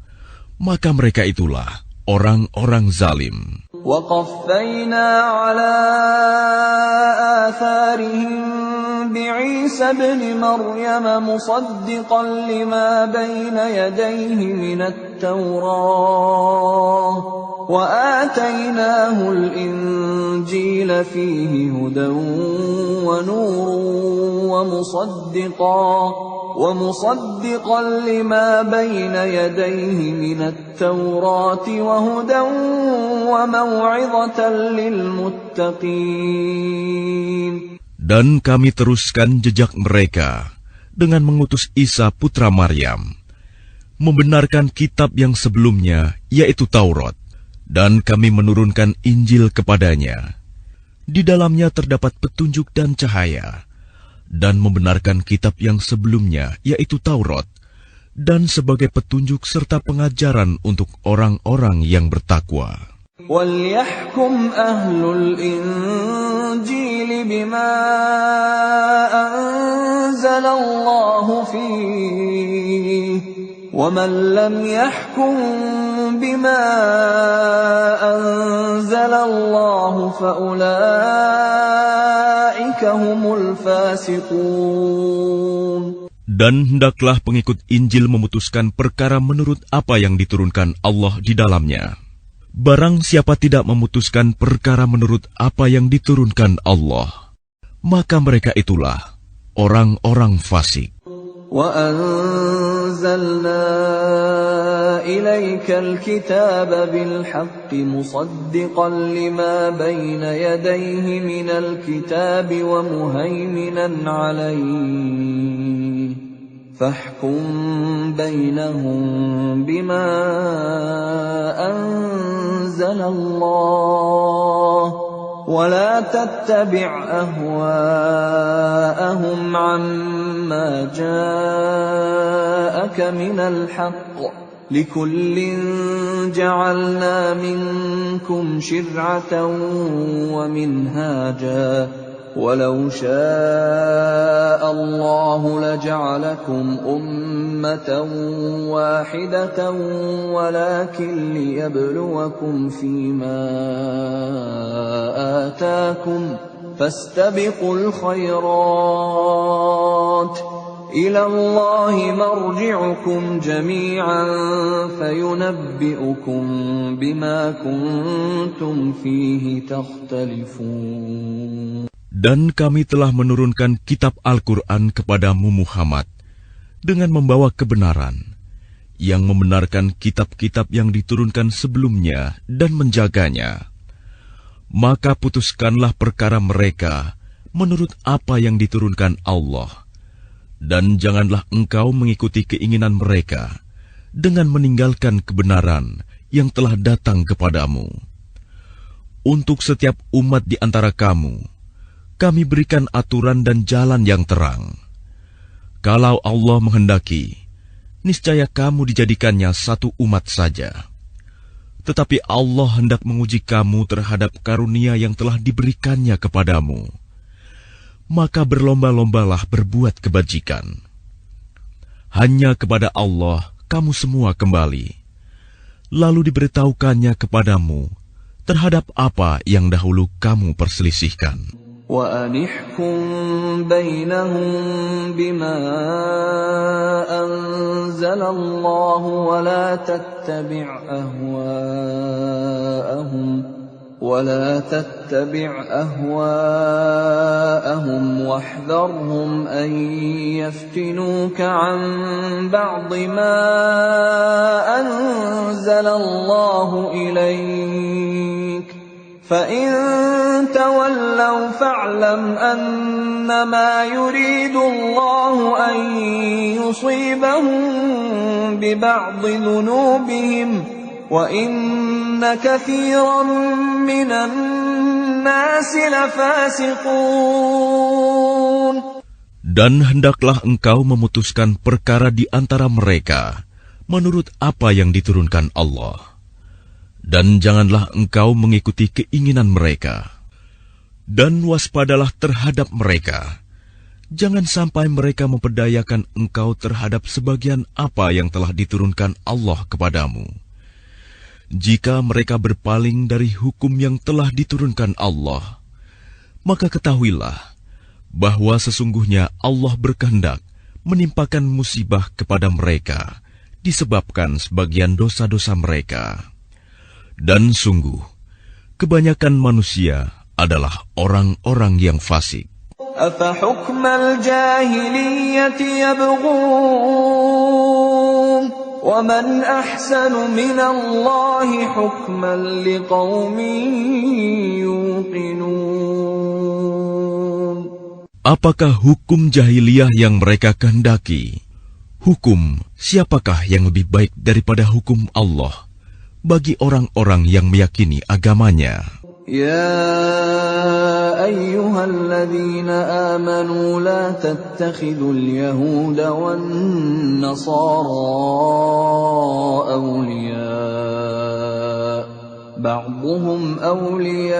maka mereka itulah orang-orang zalim. وَقَفَّيْنَا عَلَى آثَارِهِمْ بِعِيسَى ابْنِ مَرْيَمَ مُصَدِّقًا لِمَا بَيْنَ يَدَيْهِ مِنَ التَّوْرَاةِ وَآتَيْنَاهُ الْإِنْجِيلَ فِيهِ هُدًى وَنُورٌ وَمُصَدِّقًا لِمَا بَيْنَ يَدَيْهِ مِنَ التَّوْرَاةِ وَهُدًى وَمَوْعِظَةً لِلْمُتَّقِينَ. Dan kami teruskan jejak mereka dengan mengutus Isa putra Maryam, membenarkan kitab yang sebelumnya, yaitu Taurat, dan kami menurunkan Injil kepadanya. Di dalamnya terdapat petunjuk dan cahaya, dan membenarkan kitab yang sebelumnya, yaitu Taurat, dan sebagai petunjuk serta pengajaran untuk orang-orang yang bertakwa. وَلْيَحْكُمْ أَهْلُ الْإِنْجِيلِ بِمَا أَنْزَلَ اللَّهُ فِيهِ وَمَنْ لَمْ يَحْكُمْ بِمَا أَنْزَلَ اللَّهُ فَأُولَئِكَ هُمُ الْفَاسِقُونَ. Dan hendaklah pengikut Injil memutuskan perkara menurut apa yang diturunkan Allah di dalamnya. Barang siapa tidak memutuskan perkara menurut apa yang diturunkan Allah, maka mereka itulah orang-orang fasik. وَأَنزَلْنَا إِلَيْكَ الْكِتَابَ بِالْحَقِّ مُصَدِّقًا لِمَا بَيْنَ يَدَيْهِ مِنَ الْكِتَابِ وَمُهَيْمِنًا عَلَيْهِ فَاحْكُم بَيْنَهُم بِمَا أَنزَلَ اللَّهُ وَلَا تَتَّبِعْ أَهْوَاءَهُمْ عَمَّا جَاءَكَ مِنَ الْحَقِّ لِكُلٍّ جَعَلْنَا مِنكُمْ شِرْعَةً وَمِنْهَاجًا وَلَوْ شَاءَ اللَّهُ لَجَعَلَكُمْ أُمَّةً وَاحِدَةً وَلَكِنْ لِيَبْلُوَكُمْ فِيمَا آتَاكُمْ فَاسْتَبِقُوا الْخَيْرَاتِ إِلَى اللَّهِ مَرْجِعُكُمْ جَمِيعًا فَيُنَبِّئُكُم بِمَا كُنتُمْ فِيهِ تَخْتَلِفُونَ. Dan kami telah menurunkan kitab Al-Quran kepadamu Muhammad dengan membawa kebenaran, yang membenarkan kitab-kitab yang diturunkan sebelumnya dan menjaganya. Maka putuskanlah perkara mereka menurut apa yang diturunkan Allah, dan janganlah engkau mengikuti keinginan mereka dengan meninggalkan kebenaran yang telah datang kepadamu. Untuk setiap umat di antara kamu, kami berikan aturan dan jalan yang terang. Kalau Allah menghendaki, niscaya kamu dijadikannya satu umat saja. Tetapi Allah hendak menguji kamu terhadap karunia yang telah diberikannya kepadamu. Maka berlomba-lombalah berbuat kebajikan. Hanya kepada Allah kamu semua kembali. Lalu diberitahukannya kepadamu terhadap apa yang dahulu kamu perselisihkan. وَأَنِحْكُم بَيْنَهُم بِمَا أَنزَلَ اللَّهُ وَلَا تَتَّبِعْ أَهْوَاءَهُمْ وَاحْذَرْهُمْ أَن يَفْتِنُوكَ عَن بَعْضِ مَا أَنزَلَ اللَّهُ إِلَيْكَ فَإِن تَوَلَّوْا فَاعْلَمْ أَنَّمَا يُرِيدُ اللَّهُ أَن يُصِيبَهُم بِبَعْضِ ذُنُوبِهِمْ وَإِنَّ كَثِيرًا مِّنَ النَّاسِ لَفَاسِقُونَ. Dan hendaklah engkau memutuskan perkara di antara mereka menurut apa yang diturunkan Allah. Dan janganlah engkau mengikuti keinginan mereka. Dan waspadalah terhadap mereka. Jangan sampai mereka memperdayakan engkau terhadap sebagian apa yang telah diturunkan Allah kepadamu. Jika mereka berpaling dari hukum yang telah diturunkan Allah, maka ketahuilah bahwa sesungguhnya Allah berkehendak menimpakan musibah kepada mereka disebabkan sebagian dosa-dosa mereka. Dan sungguh, kebanyakan manusia adalah orang-orang yang fasik. أَفَحُكْمَ الْجَاهِلِيَّةِ يَبْغُونَ وَمَنْ أَحْسَنُ مِنَ اللَّهِ حُكْمًا لِقَوْمٍ يُوقِنُونَ. Apakah hukum jahiliyah yang mereka kehendaki? Hukum siapakah yang lebih baik daripada hukum Allah bagi orang-orang yang meyakini agamanya? Ya الذين آمنوا لا تتخذوا اليهود والنصارى أولياء بعضهم أولياء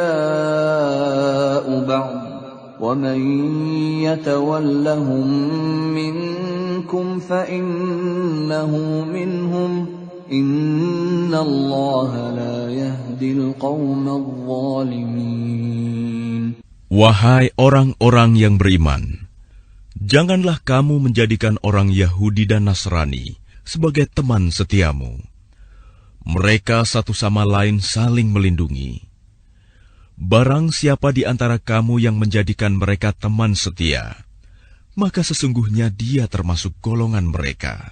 بعض ومن يتولهم منكم فإنه منهم إن الله لا يهدي القوم الظالمين. Wahai orang-orang yang beriman, janganlah kamu menjadikan orang Yahudi dan Nasrani sebagai teman setiamu. Mereka satu sama lain saling melindungi. Barang siapa di antara kamu yang menjadikan mereka teman setia, maka sesungguhnya dia termasuk golongan mereka.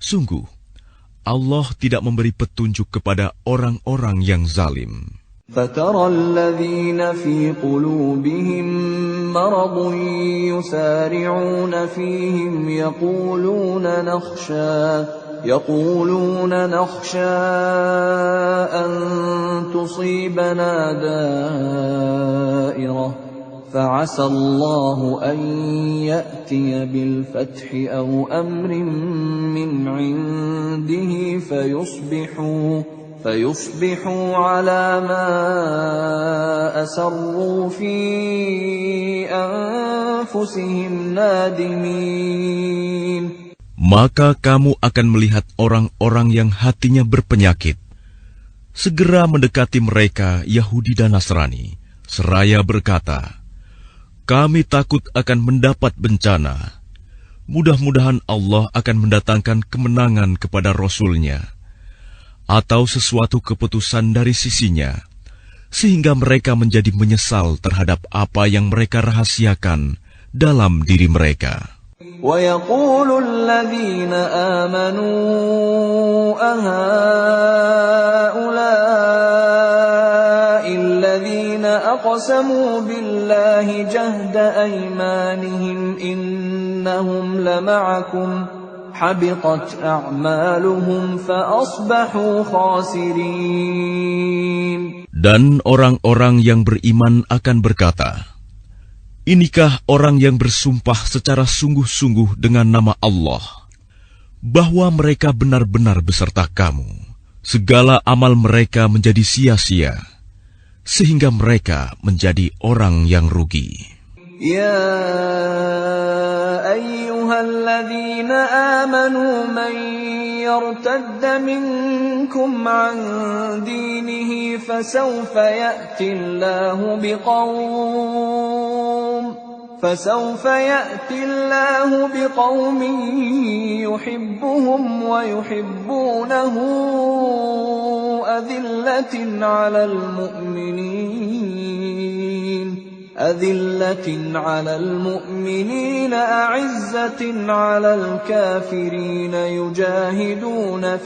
Sungguh, Allah tidak memberi petunjuk kepada orang-orang yang zalim. فَتَرَى الَّذِينَ فِي قُلُوبِهِم مَّرَضٌ يُسَارِعُونَ فِيهِمْ يَقُولُونَ نَخْشَىٰ أَن تُصِيبَنَا دَائِرَةٌ فَعَسَى اللَّهُ أَن يَأْتِيَ بِالْفَتْحِ أَوْ أَمْرٍ مِّنْ عِندِهِ فيصبحوا على ما أسروا في أنفسهم نادمين. Maka kamu akan melihat orang-orang yang hatinya berpenyakit segera mendekati mereka Yahudi dan Nasrani, seraya berkata, kami takut akan mendapat bencana. Mudah-mudahan Allah akan mendatangkan kemenangan kepada Rasul-Nya atau sesuatu keputusan dari sisinya, sehingga mereka menjadi menyesal terhadap apa yang mereka rahasiakan dalam diri mereka. وَيَقُولُ الَّذِينَ آمَنُوا أَهَؤُلَاءِ الَّذِينَ أَقْسَمُوا بِاللَّهِ جَهْدَ أَيْمَانِهِمْ إِنَّهُمْ لَمَعَكُمْ حَبِطَتْ أَعْمَالُهُمْ فَأَصْبَحُوا خَاسِرِينَ. Dan orang-orang yang beriman akan berkata, inikah orang yang bersumpah secara sungguh-sungguh dengan nama Allah, bahwa mereka benar-benar beserta kamu. Segala amal mereka menjadi sia-sia, sehingga mereka menjadi orang yang rugi. يا أيها الذين آمنوا من يرتد منكم عن دينه فسوف يأتي الله بقوم يحبهم ويحبونه أذلة على المؤمنين أعزة على الكافرين يجاهدون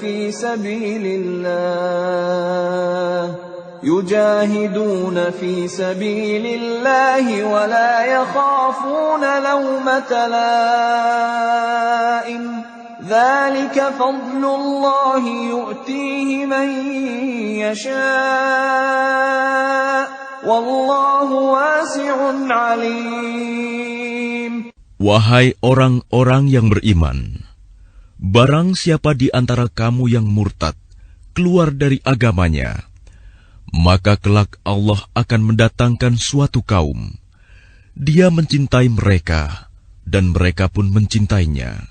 في سبيل الله ولا يخافون لومة لائم ذلك فضل الله يؤتيه من يشاء Wallahu wasi'un alim. Wahai orang-orang yang beriman, barang siapa di antara kamu yang murtad keluar dari agamanya, maka kelak Allah akan mendatangkan suatu kaum. Dia mencintai mereka, dan mereka pun mencintainya,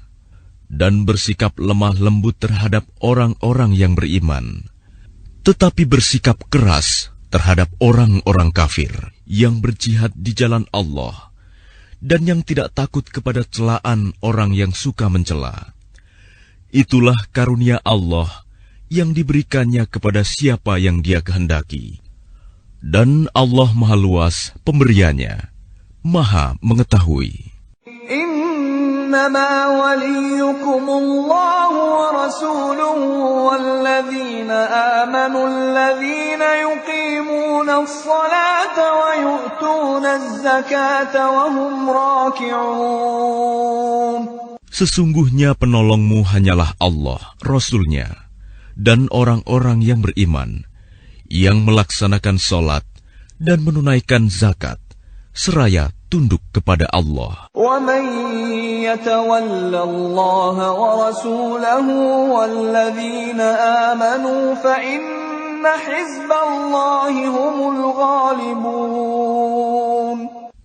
dan bersikap lemah lembut terhadap orang-orang yang beriman, tetapi bersikap keras terhadap orang-orang kafir yang berjihad di jalan Allah dan yang tidak takut kepada celaan orang yang suka mencela. Itulah karunia Allah yang diberikannya kepada siapa yang Dia kehendaki. Dan Allah Maha Luas pemberiannya, Maha mengetahui. إنما وليكم الله ورسوله والذين آمنوا الذين يقيمون الصلاة ويؤتون الزكاة وهم راكعون. Sesungguhnya penolongmu hanyalah Allah, Rasul-Nya, dan orang-orang yang beriman, yang melaksanakan sholat dan menunaikan zakat, seraya tunduk kepada Allah. وَمَن يَتَوَلَّ اللَّهَ وَرَسُولَهُ وَالَّذِينَ آمَنُوا فَإِنَّ حِزْبَ اللَّهِ هُمُ الْغَالِبُونَ.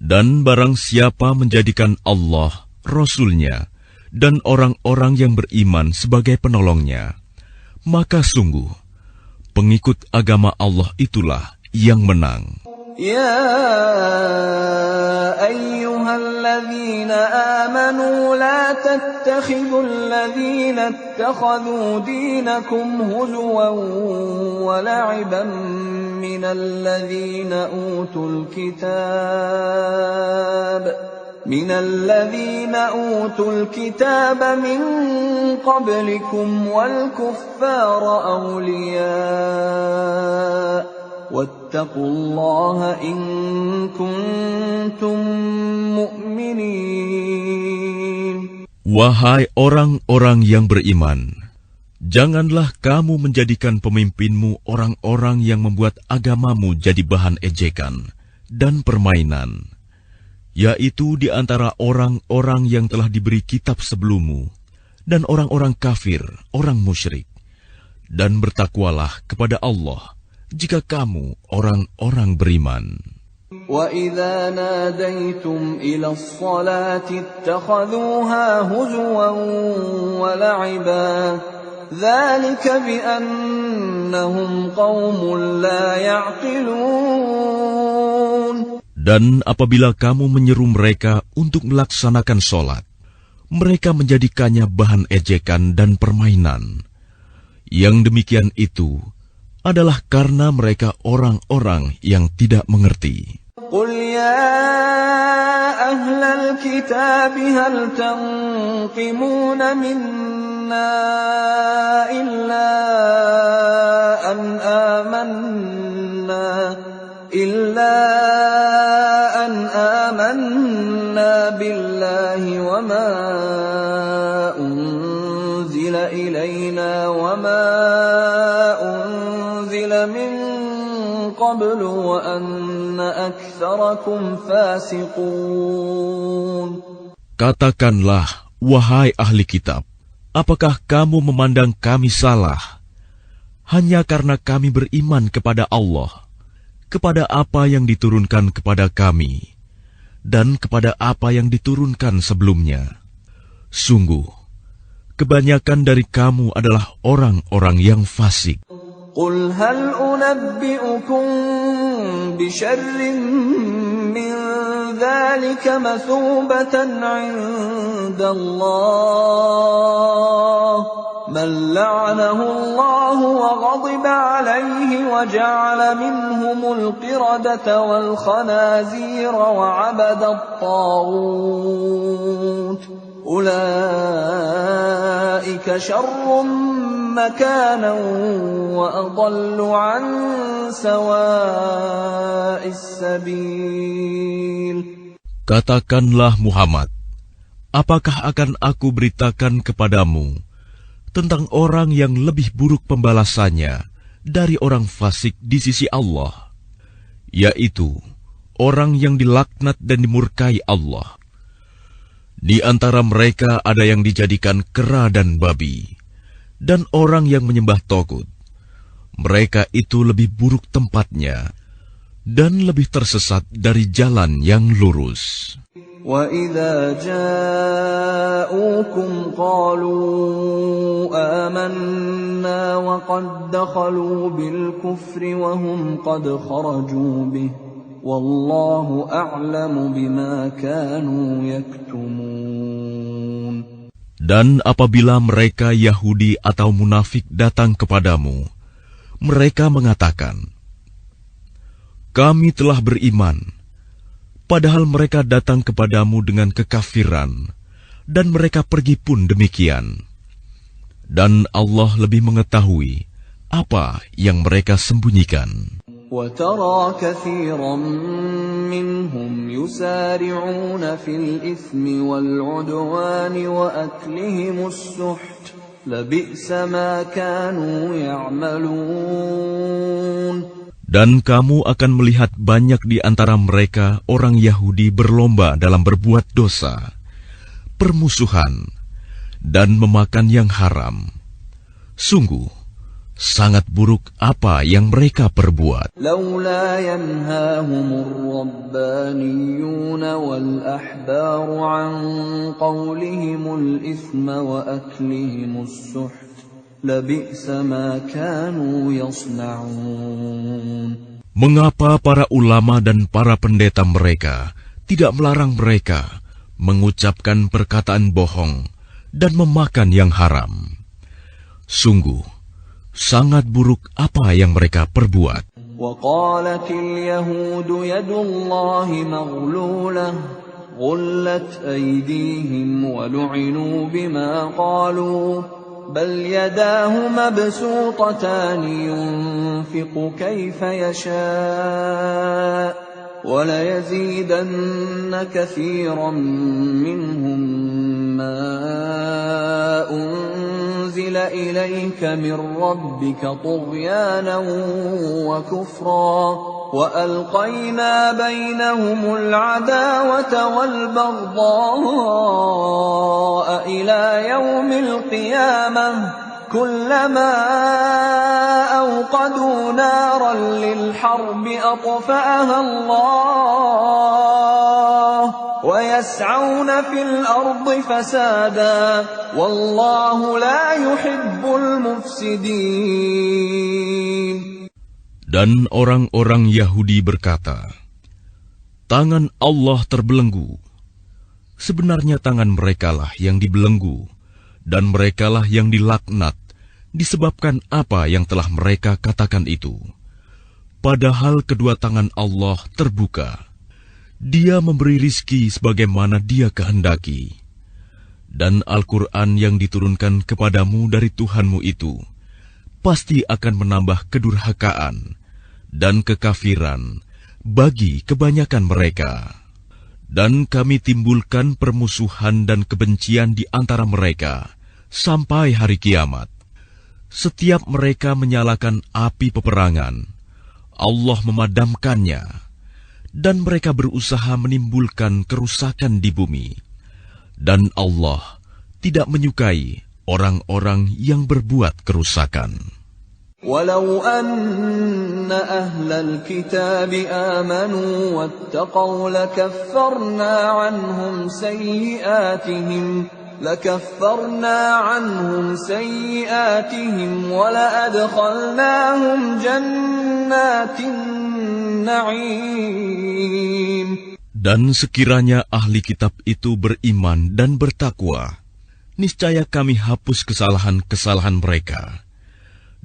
Dan barang siapa menjadikan Allah, Rasul-Nya, dan orang-orang yang beriman sebagai penolongnya, maka sungguh pengikut agama Allah itulah yang menang. يا أيها الذين آمنوا لا تتخذوا الذين اتخذوا دينكم هزوا ولعبا من الذين أوتوا الكتاب من قبلكم والكفار أولياء واتقوا الله إن كنتم مؤمنين. Wahai orang-orang yang beriman, janganlah kamu menjadikan pemimpinmu orang-orang yang membuat agamamu jadi bahan ejekan dan permainan, yaitu di antara orang-orang yang telah diberi kitab sebelummu dan orang-orang kafir, orang musyrik. Dan bertakwalah kepada Allah jika kamu orang-orang beriman. وَإِذَا نَادَيْتُمْ إِلَى الصَّلَاةِ اتَّخَذُوهَا هُزُوًا وَلَعِبًا ذَلِكَ بِأَنَّهُمْ قَوْمٌ لَا يَعْقِلُونَ. Dan apabila kamu menyeru mereka untuk melaksanakan sholat, mereka menjadikannya bahan ejekan dan permainan. Yang demikian itu adalah karena mereka orang-orang yang tidak mengerti. قُلْ يَا أَهْلَ الْكِتَابِ هَلْ تَنقِمُونَ مِنَّا إِلَّا أَنْ آمَنَّا بِاللَّهِ وَمَا أُنْزِلَ إِلَيْنَا وَمَا أُنْزِلَ مِنْ قَبْلُ وَأَنَّ أَكْثَرَكُمْ فَاسِقُونَ. Katakanlah, wahai ahli kitab, apakah kamu memandang kami salah hanya karena kami beriman kepada Allah, kepada apa yang diturunkan kepada kami, dan kepada apa yang diturunkan sebelumnya? Sungguh, kebanyakan dari kamu adalah orang-orang yang fasik. قُلْ هَلْ أُنَبِّئُكُمْ بِشَرٍّ مِّن ذَلِكَ مَثُوبَةً عِندَ اللَّهِ مَن لَّعَنَهُ اللَّهُ وَغَضِبَ عَلَيْهِ وَجَعَلَ مِنْهُمُ الْقِرَدَةَ وَالْخَنَازِيرَ وَعَبَدَ الطَّاغُوتَ أُولَئِكَ شَرٌّ مَّكَانًا وَأَضَلُّ عَن سَوَاءِ السَّبِيلِ. Katakanlah Muhammad, apakah akan aku beritakan kepadamu tentang orang yang lebih buruk pembalasannya dari orang fasik di sisi Allah, yaitu orang yang dilaknat dan dimurkai Allah. Di antara mereka ada yang dijadikan kera dan babi, dan orang yang menyembah togut. Mereka itu lebih buruk tempatnya dan lebih tersesat dari jalan yang lurus. وَإِذَا جَاءُوكُمْ قَالُوا آمَنَّا وَقَدْ دَخَلُوا بِالْكُفْرِ وَهُمْ قَدْ خَرَجُوا بِهِ وَاللَّهُ أَعْلَمُ بِمَا كَانُوا يَكْتُمُونَ. Dan apabila mereka Yahudi atau munafik datang kepadamu, mereka mengatakan, "Kami telah beriman," padahal mereka datang kepadamu dengan kekafiran, dan mereka pergi pun demikian. Dan Allah lebih mengetahui apa yang mereka sembunyikan. وَتَرَى كَثِيرًا مِّنْهُمْ يُسَارِعُونَ فِي الْإِثْمِ وَالْعُدْوَانِ وَأَكْلِهِمُ السُّحْتَ لَبِئْسَ مَا كَانُوا يَعْمَلُونَ. Dan kamu akan melihat banyak di antara mereka orang Yahudi berlomba dalam berbuat dosa, permusuhan, dan memakan yang haram. Sungguh, sangat buruk apa yang mereka perbuat. لولا ينهاهم الربانيون والأحبار عن قولهم الإثم وأكلهم السحت لبئس ما كانوا يصنعون. Mengapa para ulama dan para pendeta mereka tidak melarang mereka mengucapkan perkataan bohong dan memakan yang haram? Sungguh, sangat buruk apa yang mereka perbuat. وقالت اليهود يد الله مغلولة غلت أيديهم ولعنوا بما قالوا بل يداه مبسوطتان ينفق كيف يشاء وليزيدن كثيرا منهم ما أنزل إليك من ربك طغيانا وكفرا وألقينا بينهم العداوة والبغضاء إلى يوم القيامة كلما أوقدوا نارا للحرب أطفأها الله ويسعون في الأرض فسادا والله لا يحب المفسدين. Dan orang-orang Yahudi berkata, tangan Allah terbelenggu. Sebenarnya tangan merekalah yang dibelenggu, dan merekalah yang dilaknat, disebabkan apa yang telah mereka katakan itu. Padahal kedua tangan Allah terbuka. Dia memberi rizki sebagaimana Dia kehendaki. Dan Al-Quran yang diturunkan kepadamu dari Tuhanmu itu pasti akan menambah kedurhakaan dan kekafiran bagi kebanyakan mereka. Dan kami timbulkan permusuhan dan kebencian di antara mereka sampai hari kiamat. Setiap mereka menyalakan api peperangan, Allah memadamkannya, dan mereka berusaha menimbulkan kerusakan di bumi. Dan Allah tidak menyukai orang-orang yang berbuat kerusakan. ولو أن أهل الكتاب آمنوا واتقوا لكفرنا عنهم سيئاتهم ولأدخلناهم جنات النعيم. Dan sekiranya ahli kitab itu beriman dan bertakwa, niscaya kami hapus kesalahan-kesalahan mereka.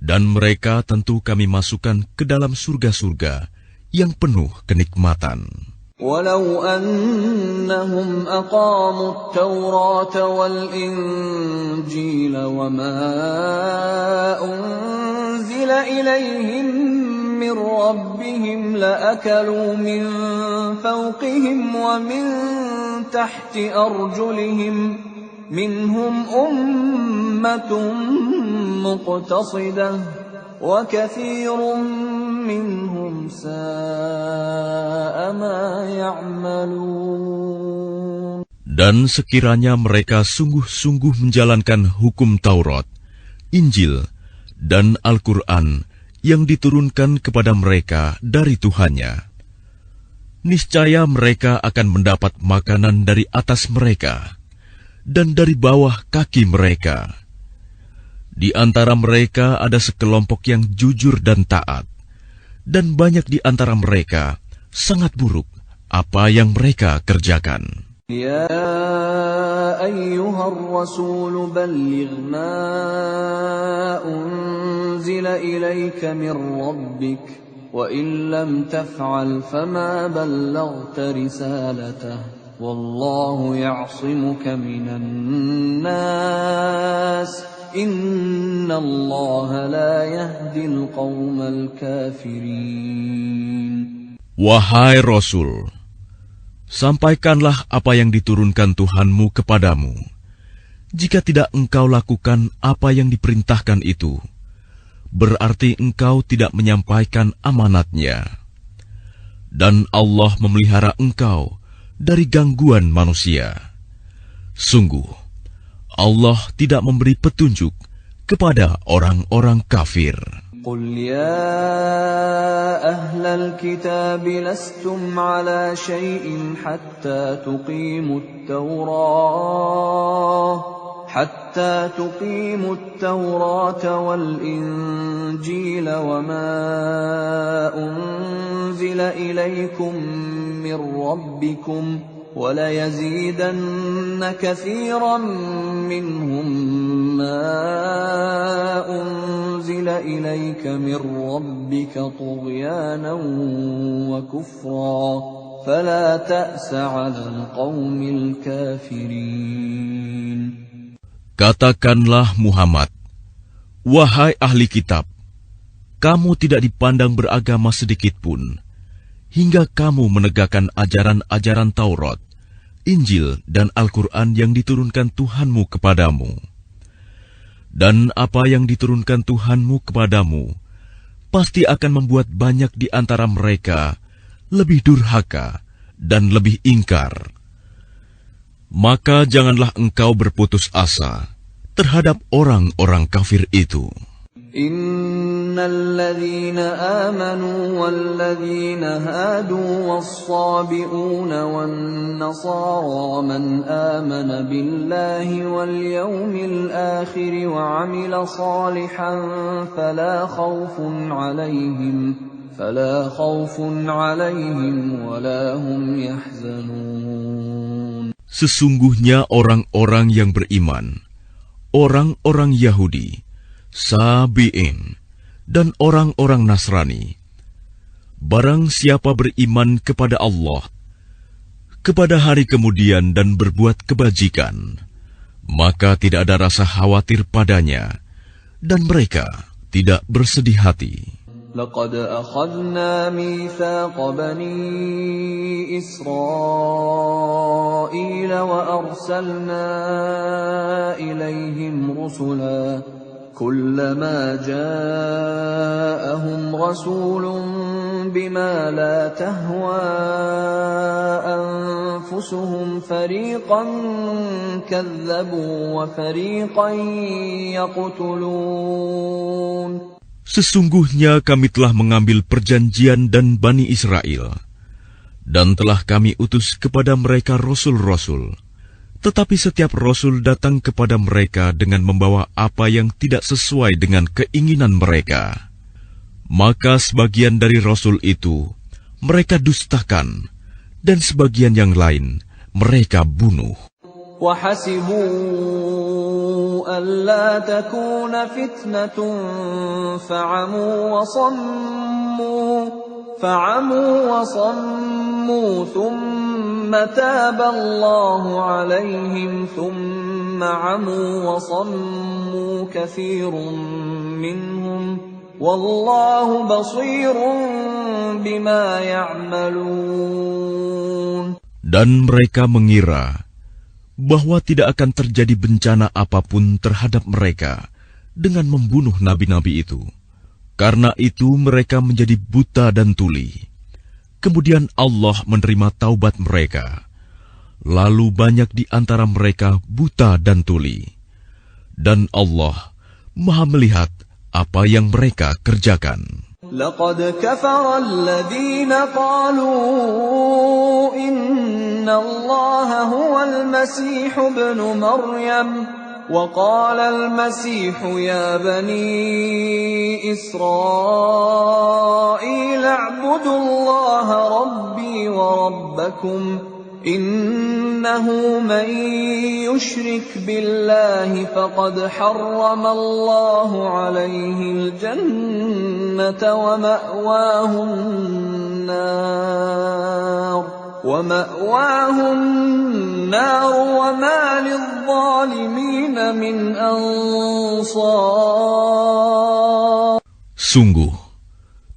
Dan mereka tentu kami masukkan ke dalam surga-surga yang penuh kenikmatan. ولو أنهم أقاموا التوراة والإنجيل وما أنزل إليهم من ربهم لأكلوا من فوقهم ومن تحت أرجلهم منهم أمة مقتصدة وكثير منهم ساء ما يعملون. Dan sekiranya mereka sungguh-sungguh menjalankan hukum Taurat, Injil, dan Al-Quran yang diturunkan kepada mereka dari Tuhannya, niscaya mereka akan mendapat makanan dari atas mereka dan dari bawah kaki mereka. Di antara mereka ada sekelompok yang jujur dan taat, dan banyak di antara mereka sangat buruk apa yang mereka kerjakan. Ya ayyuhar rasul balligh ma unzila ilayka min rabbik wa in lam taf'al fama ballaghta risalatah wallahu ya'simuka minan nas. Inna Allah la yahdil qawmal kafirin. Wahai Rasul, sampaikanlah apa yang diturunkan Tuhanmu kepadamu. Jika tidak engkau lakukan apa yang diperintahkan itu, berarti engkau tidak menyampaikan amanatnya. Dan Allah memelihara engkau dari gangguan manusia. Sungguh, Allah tidak memberi petunjuk kepada orang-orang kafir. قل يا أهل الكتاب لستم على شيء حتى تقيموا التوراة والإنجيل وما أنزل إليكم من ربكم وليزيدن كثيرا منهم ما أنزل إليك من ربك طغيانا وكفرا فلا تأس على القوم الكافرين. Katakanlah Muhammad, wahai ahli kitab, kamu tidak dipandang beragama sedikitpun, hingga kamu menegakkan ajaran-ajaran Taurat, Injil, dan Al-Quran yang diturunkan Tuhanmu kepadamu. Dan apa yang diturunkan Tuhanmu kepadamu, pasti akan membuat banyak di antara mereka lebih durhaka dan lebih ingkar. Maka janganlah engkau berputus asa terhadap orang-orang kafir itu. Innal ladzina amanu wal ladzina hadu was-sabi'una wan nasara man amana billahi wal yawmil akhir wa 'amila salihan fala khawfun 'alaihim wa la hum yahzanun. Sesungguhnya orang-orang yang beriman, orang-orang Yahudi, Sabi'in, dan orang-orang Nasrani, barang siapa beriman kepada Allah, kepada hari kemudian dan berbuat kebajikan, maka tidak ada rasa khawatir padanya, dan mereka tidak bersedih hati. لقد أخذنا ميثاق بني إسرائيل وأرسلنا إليهم رسلا كلما جاءهم رسول بما لا تهوى أنفسهم فريقا كذبوا وفريقا يقتلون. Sesungguhnya kami telah mengambil perjanjian dan Bani Israel, dan telah kami utus kepada mereka rasul-rasul. Tetapi setiap rasul datang kepada mereka dengan membawa apa yang tidak sesuai dengan keinginan mereka. Maka sebagian dari rasul itu mereka dustakan, dan sebagian yang lain mereka bunuh. وَحَسِبُوا أَلَّا تَكُونَ فِتْنَةٌ فَعَمُوا وَصَمُّوا ثُمَّ تَابَ اللَّهُ عَلَيْهِمْ ثُمَّ عَمُوا وَصَمُّوا كَثِيرٌ مِّنْهُمْ وَاللَّهُ بَصِيرٌ بِمَا يَعْمَلُونَ. Dan mereka mengira bahwa tidak akan terjadi bencana apapun terhadap mereka dengan membunuh nabi-nabi itu. Karena itu mereka menjadi buta dan tuli. Kemudian Allah menerima taubat mereka. Lalu banyak di antara mereka buta dan tuli. Dan Allah Maha melihat apa yang mereka kerjakan. لقد كفر الذين قالوا إن الله هو المسيح ابن مريم وقال المسيح يا بني إسرائيل اعبدوا الله ربي وربكم إنه من يشرك بالله فقد حرم الله عليه الجنة ومأواه النار وما للظالمين من أنصار. Sungguh,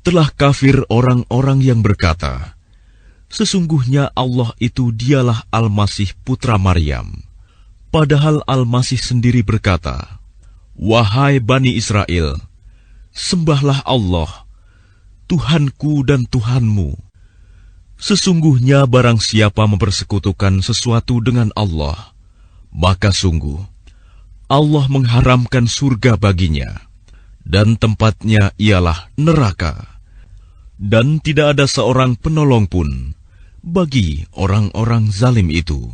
telah kafir orang-orang yang berkata, sesungguhnya Allah itu dialah Al-Masih putra Maryam. Padahal Al-Masih sendiri berkata, wahai Bani Israel, Sembahlah Allah, Tuhanku dan Tuhanmu. Sesungguhnya barang siapa mempersekutukan sesuatu dengan Allah, maka sungguh Allah mengharamkan surga baginya, dan tempatnya ialah neraka. Dan tidak ada seorang penolong pun bagi orang-orang zalim itu.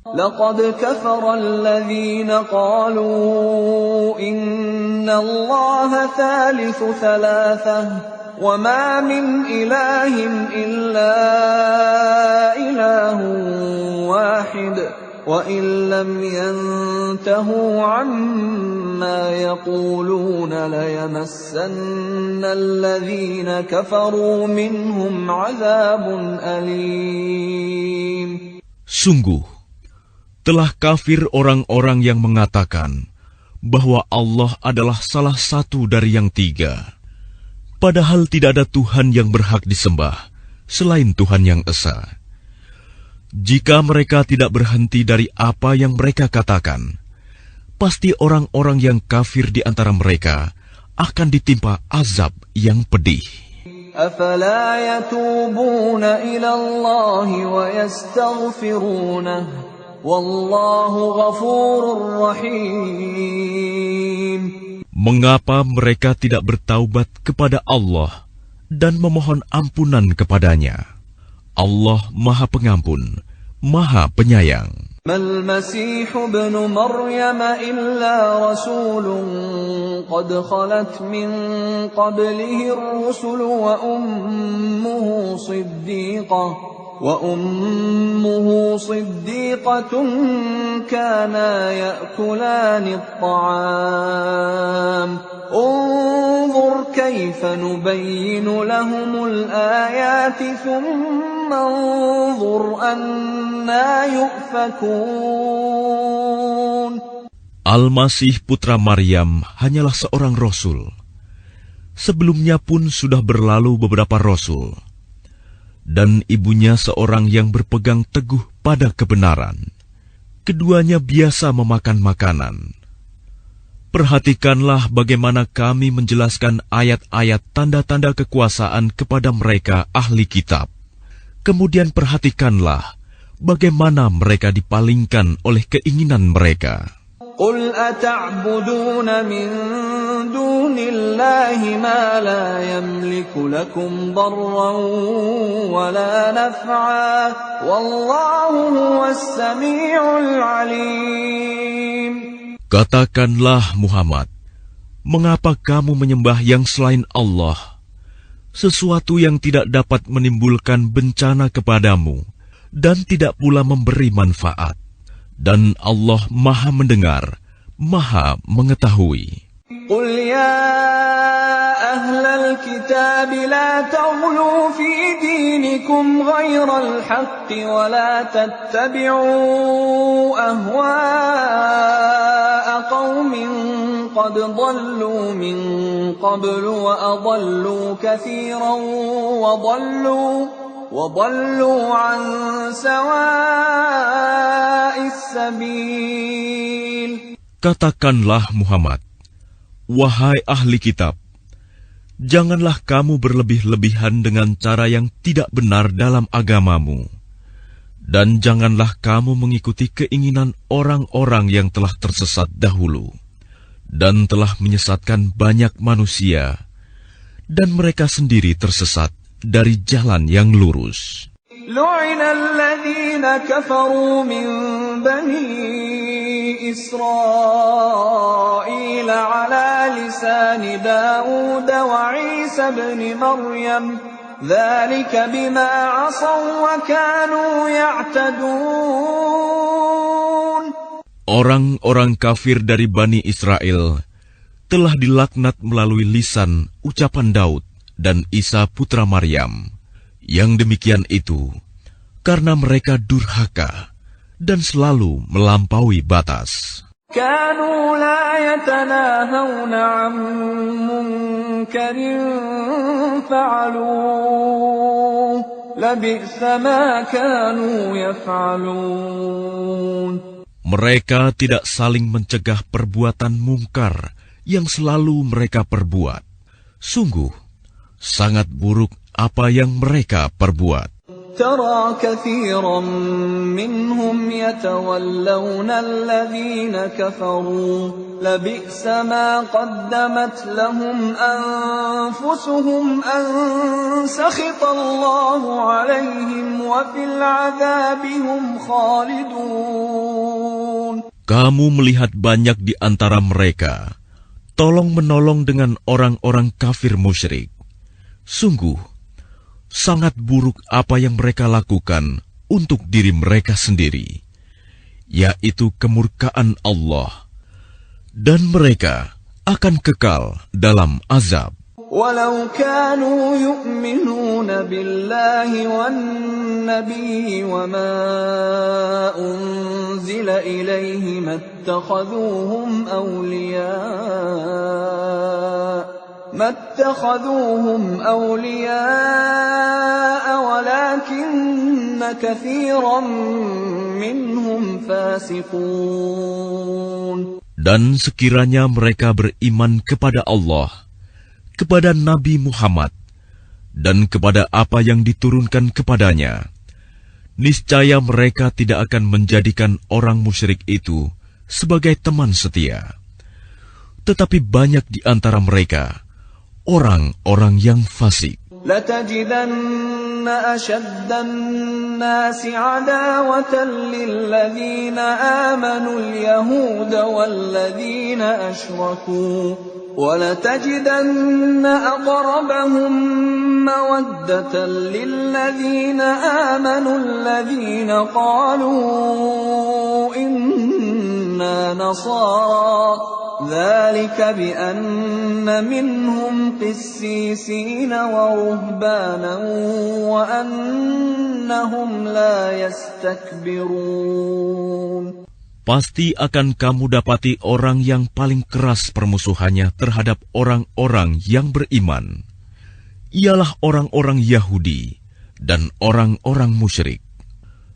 لقد كفر الذين قالوا إن الله ثالث ثلاثة وما من إله إلا إله واحد وإن لم ينتهوا عما يقولون ليمسن الذين كفروا منهم عذاب أليم. Sungguh, telah kafir orang-orang yang mengatakan bahwa Allah adalah salah satu dari yang tiga, padahal tidak ada Tuhan yang berhak disembah selain Tuhan yang esa. Jika mereka tidak berhenti dari apa yang mereka katakan, pasti orang-orang yang kafir di antara mereka akan ditimpa azab yang pedih. أفلا يتوبون إلى الله ويستغفرونه والله غفور رحيم. Mengapa mereka tidak bertaubat kepada Allah dan memohon ampunan kepadanya? Allah Maha Pengampun, Maha Penyayang. ما المسيح ابن مريم إلا رسول قد خلت من قبله الرسل وأمه صديقة كانا يأكلان الطعام انظر كيف نبين لهم الآيات ثم انظر أنا يؤفكون. Al-Masih putra Maryam hanyalah seorang rasul. Sebelumnya pun sudah berlalu beberapa rasul, dan ibunya seorang yang berpegang teguh pada kebenaran. Keduanya biasa memakan makanan. Perhatikanlah bagaimana kami menjelaskan ayat-ayat tanda-tanda kekuasaan kepada mereka ahli kitab. Kemudian perhatikanlah bagaimana mereka dipalingkan oleh keinginan mereka. قل أتعبدون من دون الله ما لا يملك لكم ضرا ولا نفعا والله هو السميع العليم. Katakanlah Muhammad, mengapa kamu menyembah yang selain Allah, sesuatu yang tidak dapat menimbulkan bencana kepadamu dan tidak pula memberi manfaat? Dan Allah Maha Mendengar, Maha Mengetahui. قل يا أهل الكتاب لا تغلوا في دينكم غير الحق ولا تتبعوا أهواء قوم قد ضلوا من قبل وأضلوا كثيرا وضلوا عن سواء السبيل. Katakanlah Muhammad, wahai ahli kitab, janganlah kamu berlebih-lebihan dengan cara yang tidak benar dalam agamamu, dan janganlah kamu mengikuti keinginan orang-orang yang telah tersesat dahulu, dan telah menyesatkan banyak manusia, dan mereka sendiri tersesat dari jalan yang lurus. لعن الذين كفروا من بني إسرائيل على لسان داود وعيسى بن مريم ذلك بما عصوا وكانوا يعتدون. Orang-orang kafir dari Bani Israel telah dilaknat melalui lisan ucapan Daud dan Isa putra Maryam. Yang demikian itu karena mereka durhaka dan selalu melampaui batas. كانوا لا يتناهون عن منكر فعلوه لبئس ما كانوا يفعلون. Mereka tidak saling mencegah perbuatan mungkar yang selalu mereka perbuat. Sungguh, sangat buruk apa yang mereka perbuat. ترى كثيرا منهم يتولون الذين كفروا لبئس ما قدمت لهم أنفسهم أن سخط الله عليهم وفي العذاب هم خالدون. Kamu melihat banyak di antara mereka tolong-menolong dengan orang-orang kafir musyrik. Sungguh, sangat buruk apa yang mereka lakukan untuk diri mereka sendiri, yaitu kemurkaan Allah, dan mereka akan kekal dalam azab. ولو كانوا يؤمنون بالله والنبي وما أنزل إليه ما اتخذوهم أولياء ولكن كثيرا منهم فاسقون. Dan sekiranya mereka beriman kepada Allah, kepada Nabi Muhammad, dan kepada apa yang diturunkan kepadanya, niscaya mereka tidak akan menjadikan orang musyrik itu sebagai teman setia. Tetapi banyak di antara mereka orang-orang yang fasik. لتجدن أشد الناس عداوة للذين آمنوا اليهود والذين أشركوا ولتجدن أقربهم مودة للذين آمنوا الذين قالوا إنا نصارى ذلك بأن منهم قسيسين ورهبانا وأنهم لا يستكبرون. Pasti akan kamu dapati orang yang paling keras permusuhannya terhadap orang-orang yang beriman. Ialah orang-orang Yahudi dan orang-orang musyrik.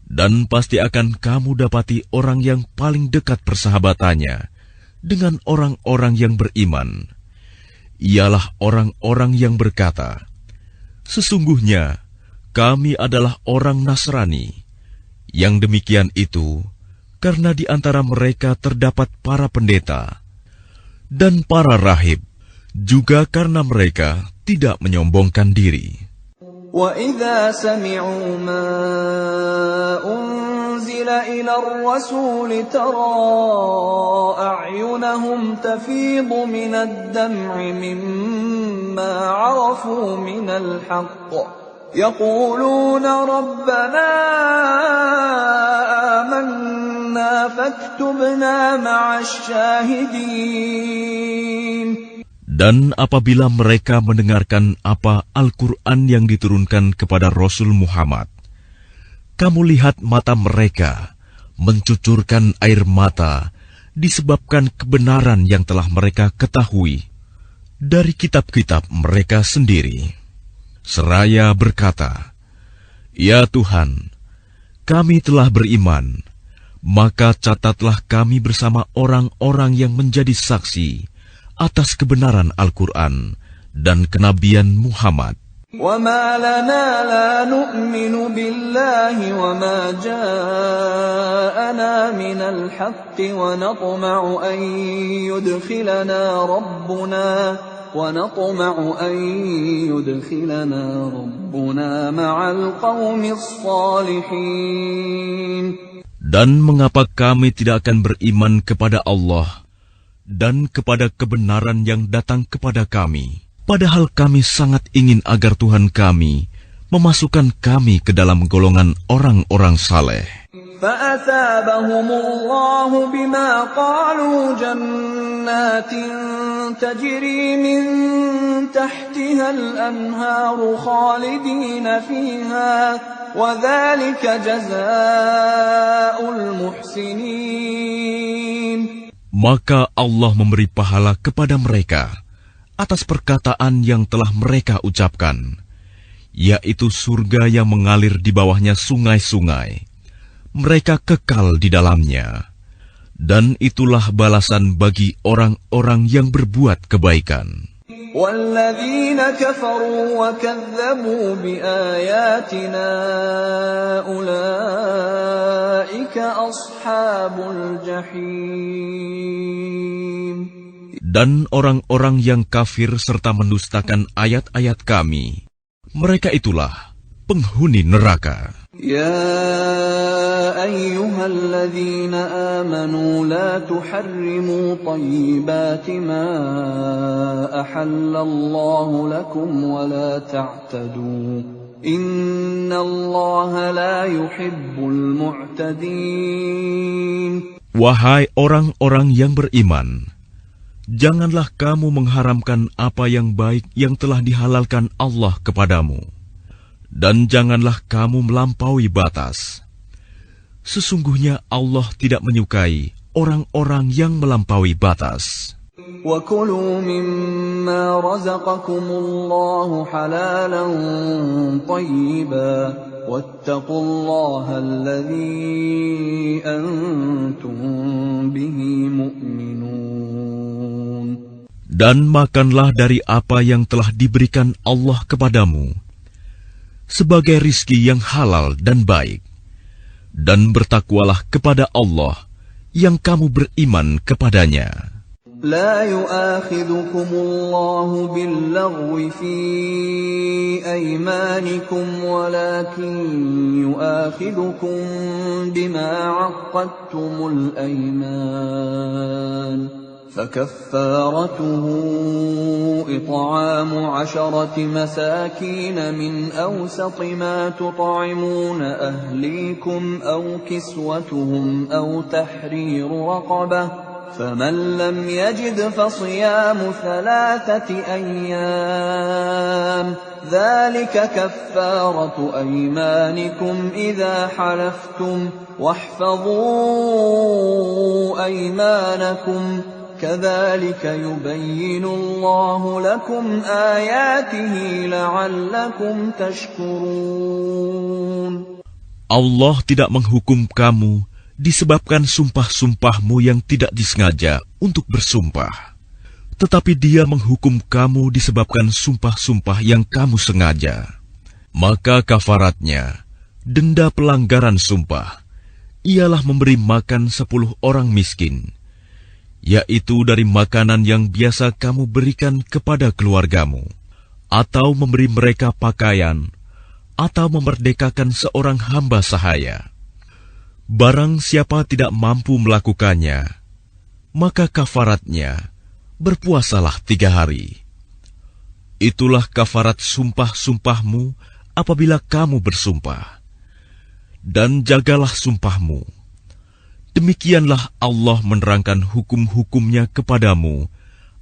Dan pasti akan kamu dapati orang yang paling dekat persahabatannya dengan orang-orang yang beriman, ialah orang-orang yang berkata, "Sesungguhnya kami adalah orang Nasrani." Yang demikian itu karena di antara mereka terdapat para pendeta dan para rahib, juga karena mereka tidak menyombongkan diri. وَإِذَا سَمِعُوا مَا أُنزِلَ إِلَى الرَّسُولِ تَرَى أَعْيُنَهُمْ تَفِيضُ مِنَ الدَّمْعِ مِمَّا عَرَفُوا مِنَ الْحَقِّ يَقُولُونَ رَبَّنَا آمَنَّا فَاكْتُبْنَا مَعَ الشَّاهِدِينَ. Dan apabila mereka mendengarkan apa Al-Quran yang diturunkan kepada Rasul Muhammad, kamu lihat mata mereka mencucurkan air mata disebabkan kebenaran yang telah mereka ketahui dari kitab-kitab mereka sendiri. Seraya berkata, "Ya Tuhan, kami telah beriman, maka catatlah kami bersama orang-orang yang menjadi saksi atas kebenaran Al-Quran dan kenabian Muhammad." وَمَا لَنَا لَا نُؤْمِنُ بِاللَّهِ وَمَا جَاءَنَا مِنَ الْحَقِّ وَنَطْمَعُ أَن يُدْخِلَنَا رَبُّنَا مَعَ الْقَوْمِ الصَّالِحِينَ. Dan mengapa kami tidak akan beriman kepada Allah dan kepada kebenaran yang datang kepada kami, padahal kami sangat ingin agar Tuhan kami memasukkan kami ke dalam golongan orang-orang saleh. فَأَثَابَهُمُ اللَّهُ بِمَا قَالُوا جَنَّاتٍ تَجْرِي مِن تَحْتِهَا الْأَنْهَارُ خَالِدِينَ فِيهَا وَذَلِكَ جَزَاءُ الْمُحْسِنِينَ. Maka Allah memberi pahala kepada mereka atas perkataan yang telah mereka ucapkan, yaitu surga yang mengalir di bawahnya sungai-sungai. Mereka kekal di dalamnya, dan itulah balasan bagi orang-orang yang berbuat kebaikan. والذين كفروا وكذبوا بآياتنا أولئك أصحاب الجحيم. Dan orang-orang yang kafir serta mendustakan ayat-ayat Kami, mereka itulah penghuni neraka. يا أيها الذين آمنوا لا تحرموا طيبات ما أحل الله لكم ولا تعتدوا إن الله لا يحب المعتدين. Wahai orang-orang yang beriman, janganlah kamu mengharamkan apa yang baik yang telah dihalalkan Allah kepadamu. Dan janganlah kamu melampaui batas. Sesungguhnya Allah tidak menyukai orang-orang yang melampaui batas. وَكُلُوا مِمَّا رَزَقَكُمُ اللَّهُ حَلَالًا طَيِّبًا وَاتَّقُوا اللَّهَ الَّذِي أَنْتُمْ بِهِ مُؤْمِنُونَ. Dan makanlah dari apa yang telah diberikan Allah kepadamu sebagai rizki yang halal dan baik, dan bertakwalah kepada Allah yang kamu beriman kepadanya. لا يؤاخذكم الله باللغو في أيمانكم ولكن يؤاخذكم بما عقدتم الأيمان فكفارته إطعام 10 مساكين من أوسط ما تطعمون أهليكم أو كسوتهم أو تحرير رقبة فمن لم يجد فصيام 3 أيام ذلك كفارة أيمانكم إذا حلفتم واحفظوا أيمانكم كذلك يبين الله لكم آياته لعلكم تشكرون. Allah tidak menghukum kamu disebabkan sumpah-sumpahmu yang tidak disengaja untuk bersumpah. Tetapi Dia menghukum kamu disebabkan sumpah-sumpah yang kamu sengaja. Maka kafaratnya, denda pelanggaran sumpah, ialah memberi makan 10 orang miskin, yaitu dari makanan yang biasa kamu berikan kepada keluargamu, atau memberi mereka pakaian, atau memerdekakan seorang hamba sahaya. Barang siapa tidak mampu melakukannya, maka kafaratnya berpuasalah 3 hari. Itulah kafarat sumpah-sumpahmu apabila kamu bersumpah. Dan jagalah sumpahmu. Demikianlah Allah menerangkan hukum-hukumnya kepadamu,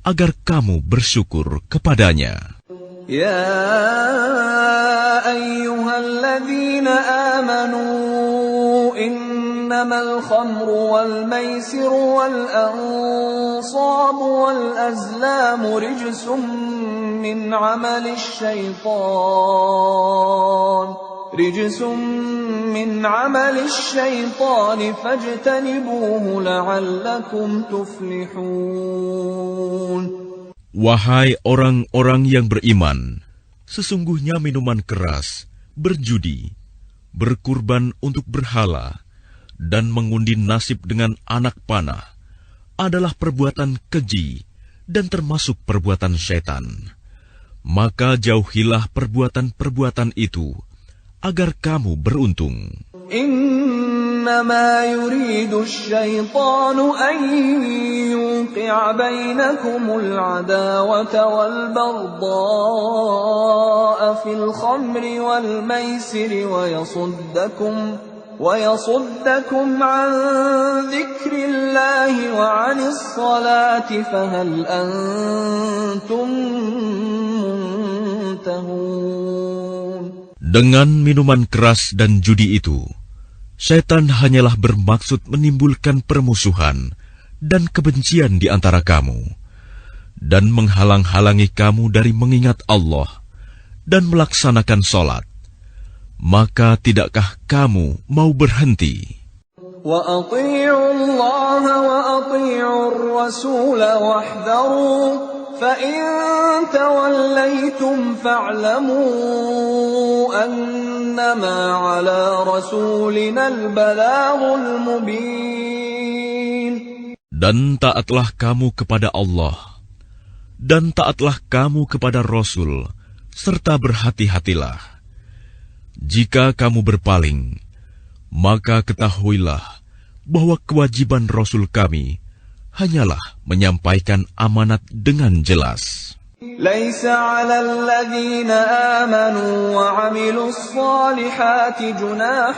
agar kamu bersyukur kepadanya. Ya ayyuhalladzina amanu innamal khamru wal maisiru wal ansabu wal azlamu rijsum min amalis syaitan fajtanibuhu la'allakum tuflihun. Wahai orang-orang yang beriman, sesungguhnya minuman keras, berjudi, berkurban untuk berhala, dan mengundi nasib dengan anak panah adalah perbuatan keji dan termasuk perbuatan syaitan. Maka jauhilah perbuatan-perbuatan itu, agar kamu beruntung. Innama yuridu asy-syaitanu an yuqi'a bainakumul 'adawata wal baghdha'a fil khamri wal maisiri wa yasuddakum 'an dzikrillahi wa 'anis salati fahal antum muntahun. Dengan minuman keras dan judi itu, syaitan hanyalah bermaksud menimbulkan permusuhan dan kebencian di antara kamu, dan menghalang-halangi kamu dari mengingat Allah dan melaksanakan sholat. Maka tidakkah kamu mau berhenti? Wa ati'u Allah wa ati'u ar-rasul wahdharu فَإِن تَوَلَّيْتُمْ فَاعْلَمُوا أَنَّمَا عَلَى رَسُولِنَا الْبَلَاغُ الْمُبِينُ. Dan taatlah kamu kepada Allah, dan taatlah kamu kepada Rasul, serta berhati-hatilah. Jika kamu berpaling, maka ketahuilah bahwa kewajiban Rasul kami hanyalah menyampaikan amanat dengan jelas. لَيْسَ عَلَى الَّذِينَ آمَنُوا وَعَمِلُوا الصَّالِحَاتِ جُنَاحٌ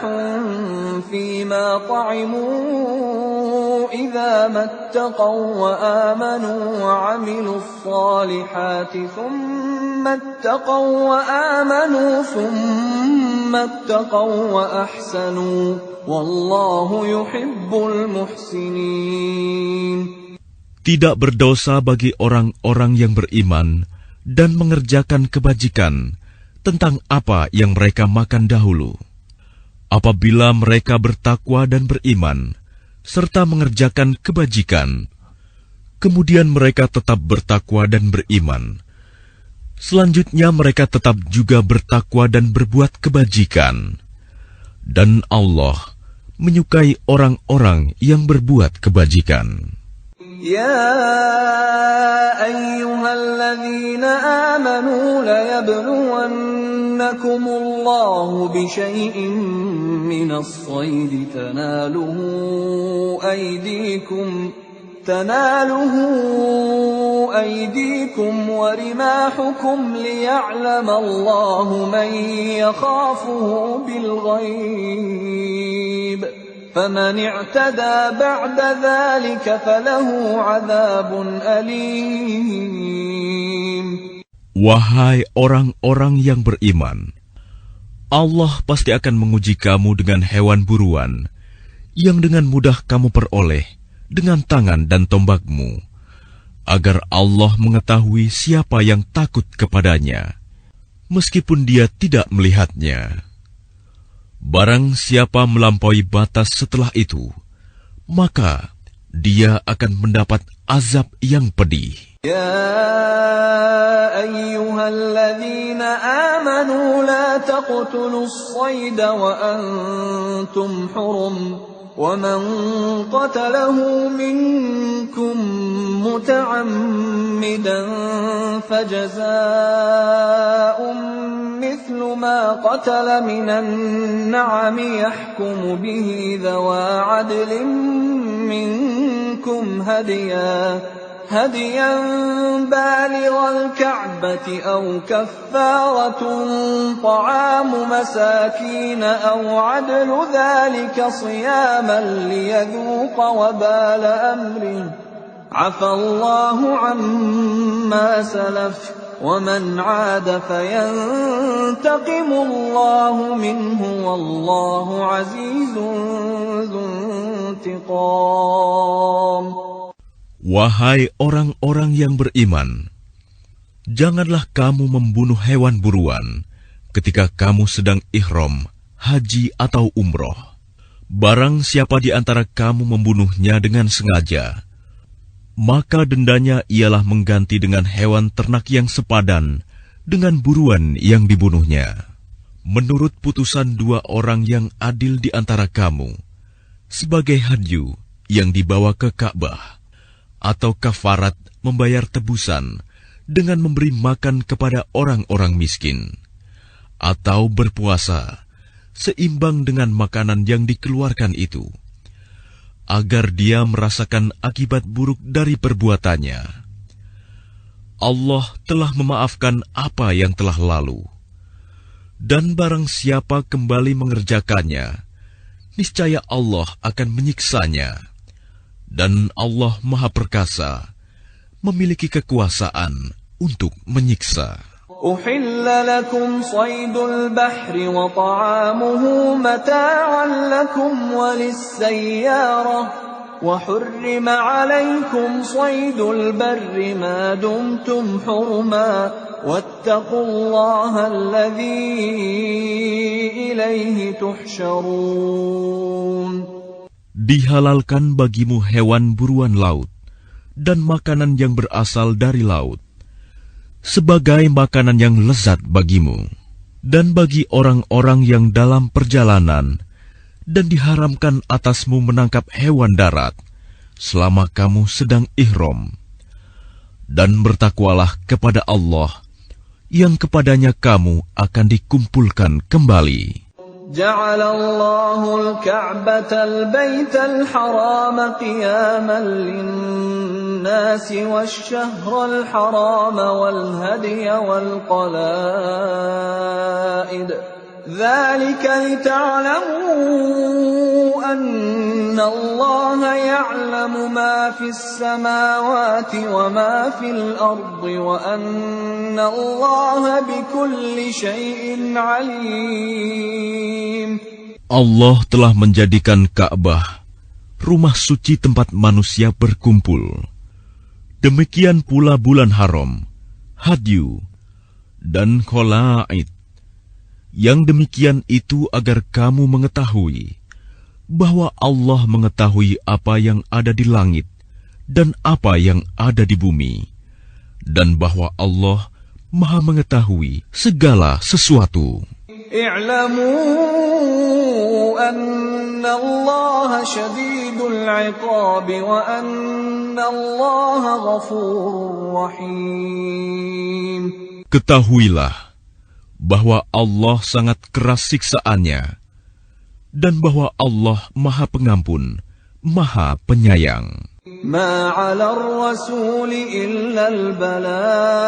فِيمَا طَعِمُوا إِذَا مَا اتَّقَوا وَآمَنُوا وَعَمِلُوا الصَّالِحَاتِ ثُمَّ اتَّقَوا وَآمَنُوا ثُمَّ اتَّقَوا وَأَحْسَنُوا وَاللَّهُ يُحِبُّ الْمُحْسِنِينَ. Tidak berdosa bagi orang-orang yang beriman dan mengerjakan kebajikan tentang apa yang mereka makan dahulu. Apabila mereka bertakwa dan beriman, serta mengerjakan kebajikan, kemudian mereka tetap bertakwa dan beriman. Selanjutnya mereka tetap juga bertakwa dan berbuat kebajikan. Dan Allah menyukai orang-orang yang berbuat kebajikan. يا أيها الذين آمنوا ليبلونكم الله بشيء من الصيد تناله أيديكم ورماحكم ليعلم الله من يخافه بالغيب فمن اعتدى بعد ذلك فله عذاب أليم. Wahai orang-orang yang beriman, Allah pasti akan menguji kamu dengan hewan buruan yang dengan mudah kamu peroleh dengan tangan dan tombakmu, agar Allah mengetahui siapa yang takut kepadanya, meskipun dia tidak melihatnya. Barang siapa melampaui batas setelah itu, maka dia akan mendapat azab yang pedih. يا أيها الذين آمنوا لا تقتلوا الصيد وأنتم حرم ومن قتله منكم متعمدا فجزاء مثل ما قتل من النعم يحكم به ذوى عدل منكم هديا بالغ الكعبة أو كفارة طعام مساكين أو عدل ذلك صياما ليذوق وبال أمره عفى الله عما سلف ومن عاد فينتقم الله منه والله عزيز ذو انتقام. Wahai orang-orang yang beriman, janganlah kamu membunuh hewan buruan ketika kamu sedang ihram, haji atau umroh. Barang siapa di antara kamu membunuhnya dengan sengaja, maka dendanya ialah mengganti dengan hewan ternak yang sepadan dengan buruan yang dibunuhnya. Menurut putusan dua orang yang adil di antara kamu, sebagai hadyu yang dibawa ke Ka'bah, atau kafarat membayar tebusan dengan memberi makan kepada orang-orang miskin, atau berpuasa seimbang dengan makanan yang dikeluarkan itu, agar dia merasakan akibat buruk dari perbuatannya. Allah telah memaafkan apa yang telah lalu, dan barang siapa kembali mengerjakannya, niscaya Allah akan menyiksanya. Dan Allah Maha Perkasa, memiliki kekuasaan untuk menyiksa. أحل لكم صيد البحر وطعامه متاعا لكم وللسيارة وحرم عليكم صيد البر ما دمتم حرما واتقوا الله الذي إليه تحشرون. Dihalalkan bagimu hewan buruan laut dan makanan yang berasal dari laut, sebagai makanan yang lezat bagimu, dan bagi orang-orang yang dalam perjalanan, dan diharamkan atasmu menangkap hewan darat selama kamu sedang ihram. Dan bertakwalah kepada Allah, yang kepadanya kamu akan dikumpulkan kembali. جعل الله الكعبة البيت الحرام قياما للناس والشهر الحرام والهدي والقلائد ذلك لتعلموا أن الله يعلم ما في السماوات وما في الأرض وأن الله بكل شيء عليم. Allah telah menjadikan Ka'bah rumah suci tempat manusia berkumpul. Demikian pula bulan haram, hadyu, dan kholaid. Yang demikian itu agar kamu mengetahui bahwa Allah mengetahui apa yang ada di langit dan apa yang ada di bumi, dan bahwa Allah Maha mengetahui segala sesuatu. i'lamu anna Allah syadidul 'iqab wa anna Allah ghafurur rahim. Ketahuilah bahwa Allah sangat keras siksaannya, dan bahwa Allah Maha Pengampun, Maha Penyayang. Ma 'ala ar-rasul illa al-balagh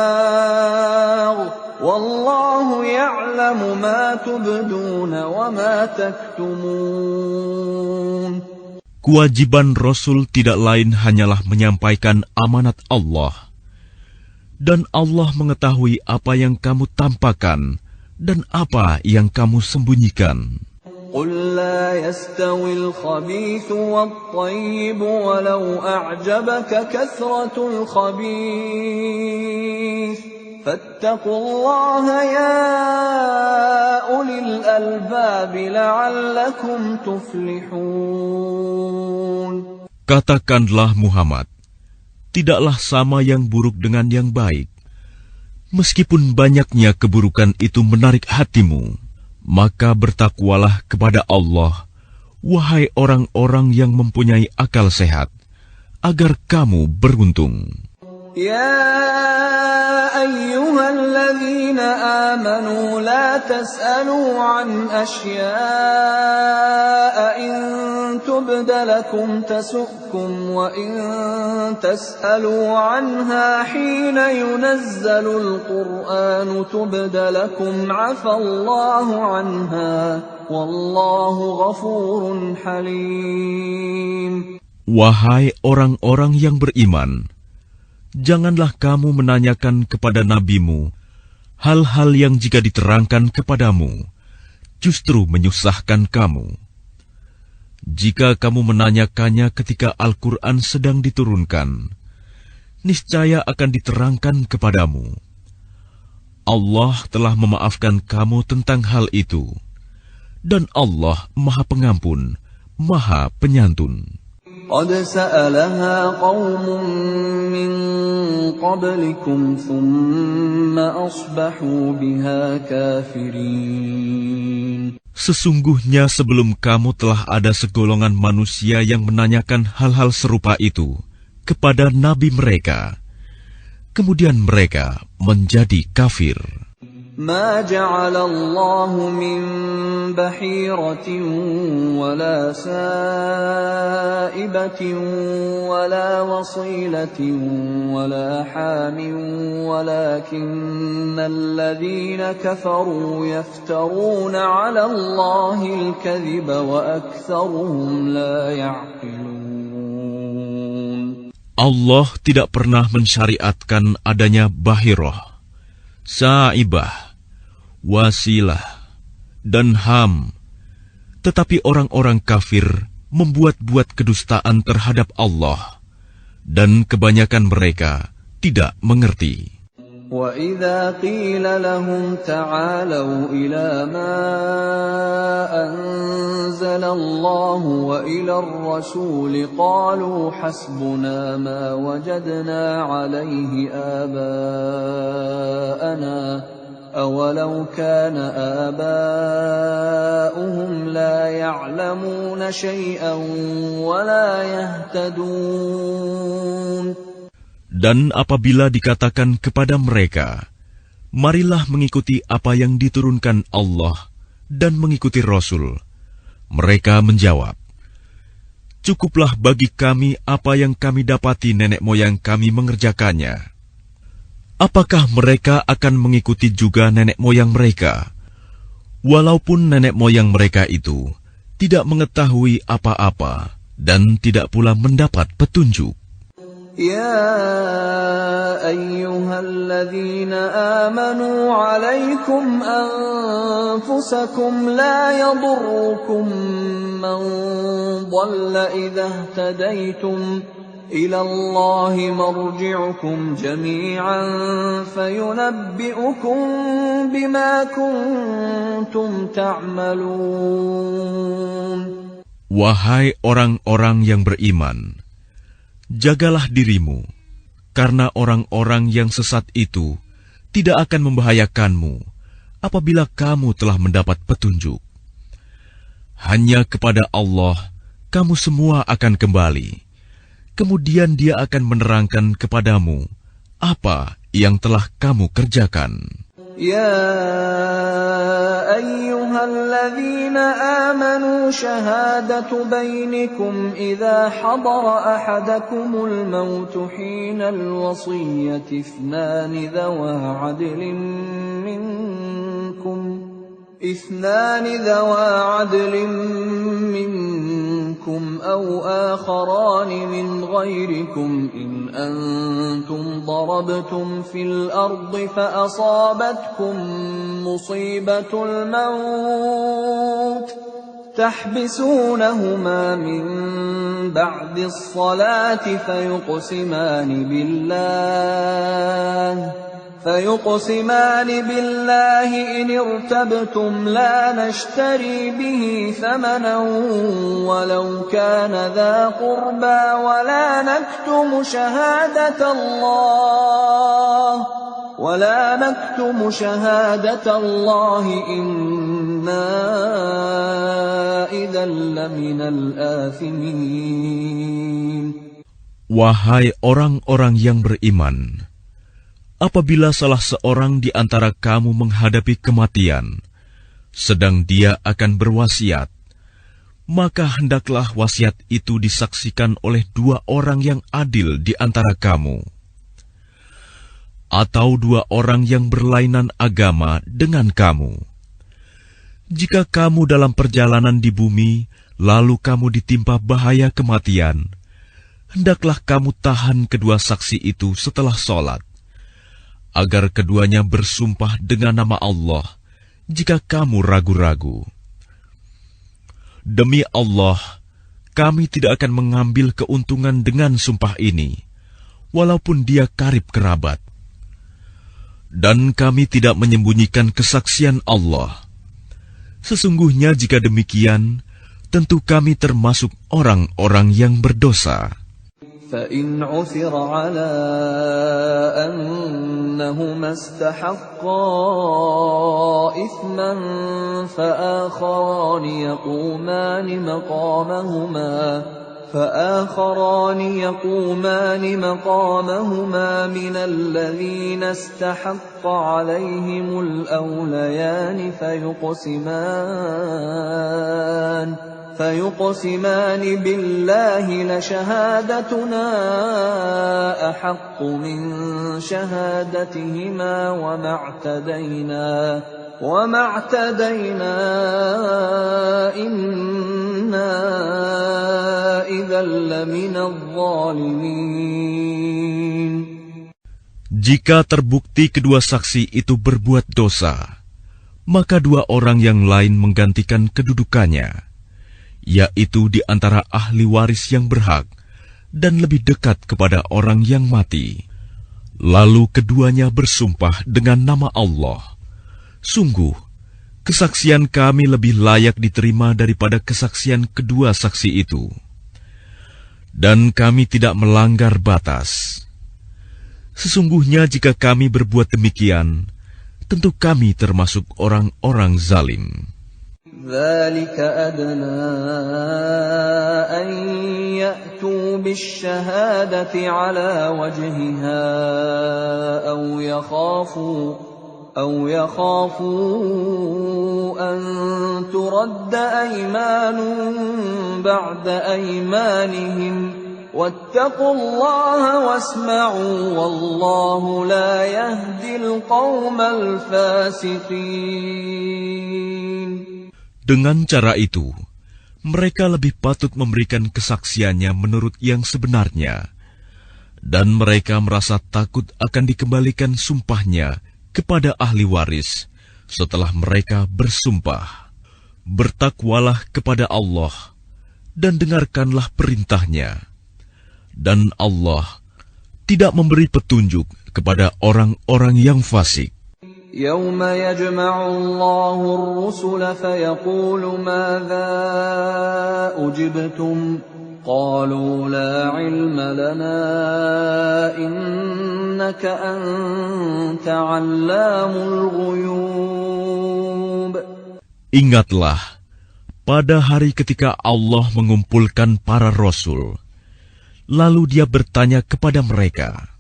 wallahu ya'lamu ma tubduna wa ma taktumun. Kewajiban Rasul tidak lain hanyalah menyampaikan amanat Allah, dan Allah mengetahui apa yang kamu tampakkan dan apa yang kamu sembunyikan. قل لا يستوي الخبيث والطيب ولو أعجبك كثرة الخبيث فاتقوا الله يا أولي الألباب لعلكم تفلحون. Katakanlah Muhammad, tidaklah sama yang buruk dengan yang baik. Meskipun banyaknya keburukan itu menarik hatimu, maka bertakwalah kepada Allah, wahai orang-orang yang mempunyai akal sehat, agar kamu beruntung. يا أيها الذين آمنوا لا تسألوا عن أشياء إن تبد لكم تسؤكم وإن تسألوا عنها حين ينزل القرآن تبد لكم عفى الله عنها والله غفور حليم. Wahai orang-orang yang beriman, janganlah kamu menanyakan kepada nabimu hal-hal yang jika diterangkan kepadamu, justru menyusahkan kamu. Jika kamu menanyakannya ketika Al-Quran sedang diturunkan, niscaya akan diterangkan kepadamu. Allah telah memaafkan kamu tentang hal itu, dan Allah Maha Pengampun, Maha Penyantun. قد سألها قوم من قبلكم ثم أصبحوا بها كافرين. Sesungguhnya sebelum kamu telah ada segolongan manusia yang menanyakan hal-hal serupa itu kepada nabi mereka, kemudian mereka menjadi kafir. ما جعل الله من بحيرة ولا سائبة ولا وصيلة ولا حام ولكن الذين كفروا يفترون على الله الكذب وأكثرهم لا يعقلون. Allah tidak pernah mensyariatkan adanya bahirah, sa'ibah, wasilah, dan ham. Tetapi orang-orang kafir membuat-buat kedustaan terhadap Allah, dan kebanyakan mereka tidak mengerti. وَإِذَا قِيلَ لَهُمْ تَعَالَوْا إِلَى مَا أَنزَلَ اللَّهُ وَإِلَى الرَّسُولِ قَالُوا حَسْبُنَا مَا وَجَدْنَا عَلَيْهِ آبَاءَنَا أَوَلَوْ كَانَ آبَاؤُهُمْ لَا يَعْلَمُونَ شَيْئًا وَلَا يَهْتَدُونَ. Dan apabila dikatakan kepada mereka, marilah mengikuti apa yang diturunkan Allah dan mengikuti Rasul, mereka menjawab, cukuplah bagi kami apa yang kami dapati nenek moyang kami mengerjakannya. Apakah mereka akan mengikuti juga nenek moyang mereka, walaupun nenek moyang mereka itu tidak mengetahui apa-apa dan tidak pula mendapat petunjuk? يا أيها الذين آمنوا عليكم أنفسكم لا يضركم من ضل إذا اهتديتم إلى الله مرجعكم جميعا فينبئكم بما كنتم تعملون. Wahai orang-orang yang beriman, jagalah dirimu, karena orang-orang yang sesat itu tidak akan membahayakanmu apabila kamu telah mendapat petunjuk. Hanya kepada Allah kamu semua akan kembali. Kemudian Dia akan menerangkan kepadamu apa yang telah kamu kerjakan. يا أيها الذين آمنوا شهادة بينكم إذا حضر أحدكم الموت حين الوصية اثنان ذوى عدل منكم أو آخران من غيركم إن أنتم ضربتم في الأرض فأصابتكم مصيبة الموت تحبسونهما من بعد الصلاة فيقسمان بالله إن ارتبتم لا نشتري به ثمنا ولو كان ذا قربى ولا نكتم شهادة الله إنا إذا لمن الآثمين. Wahai orang-orang yang beriman, apabila salah seorang di antara kamu menghadapi kematian, sedang dia akan berwasiat, maka hendaklah wasiat itu disaksikan oleh dua orang yang adil di antara kamu, atau dua orang yang berlainan agama dengan kamu. Jika kamu dalam perjalanan di bumi, lalu kamu ditimpa bahaya kematian, hendaklah kamu tahan kedua saksi itu setelah sholat, agar keduanya bersumpah dengan nama Allah jika kamu ragu-ragu. Demi Allah, kami tidak akan mengambil keuntungan dengan sumpah ini, walaupun dia karib kerabat. Dan kami tidak menyembunyikan kesaksian Allah. Sesungguhnya jika demikian, tentu kami termasuk orang-orang yang berdosa. فَإِنْ عُثِرَ عَلَىٰ أَنَّهُمَا اسْتَحَقَّا إِثْمًا فآخران يقومان مقامهما من الذين استحق عليهم الأوليان فيقسمان بالله لشهادتنا أحق من شهادتهما وما اعتدينا إنا إذا لمن الظالمين. Jika terbukti kedua saksi itu berbuat dosa, maka dua orang yang lain menggantikan kedudukannya, yaitu di antara ahli waris yang berhak dan lebih dekat kepada orang yang mati. Lalu keduanya bersumpah dengan nama Allah, "Sungguh, kesaksian kami lebih layak diterima daripada kesaksian kedua saksi itu. Dan kami tidak melanggar batas. Sesungguhnya jika kami berbuat demikian, tentu kami termasuk orang-orang zalim." ذلك أدنى أن يأتوا بالشهادة على وجهها أو يخافوا أن ترد أيمان بعد أيمانهم واتقوا الله واسمعوا والله لا يهدي القوم الفاسقين. Dengan cara itu, mereka lebih patut memberikan kesaksiannya menurut yang sebenarnya, dan mereka merasa takut akan dikembalikan sumpahnya kepada ahli waris setelah mereka bersumpah. Bertakwalah kepada Allah dan dengarkanlah perintahnya. Dan Allah tidak memberi petunjuk kepada orang-orang yang fasik. يوم يجمع الله الرسل فيقول ماذا أجبتم قالوا لا علم لنا إنك أنت علام الغيوب. Ingatlah, pada hari ketika Allah mengumpulkan para rasul, lalu Dia bertanya kepada mereka,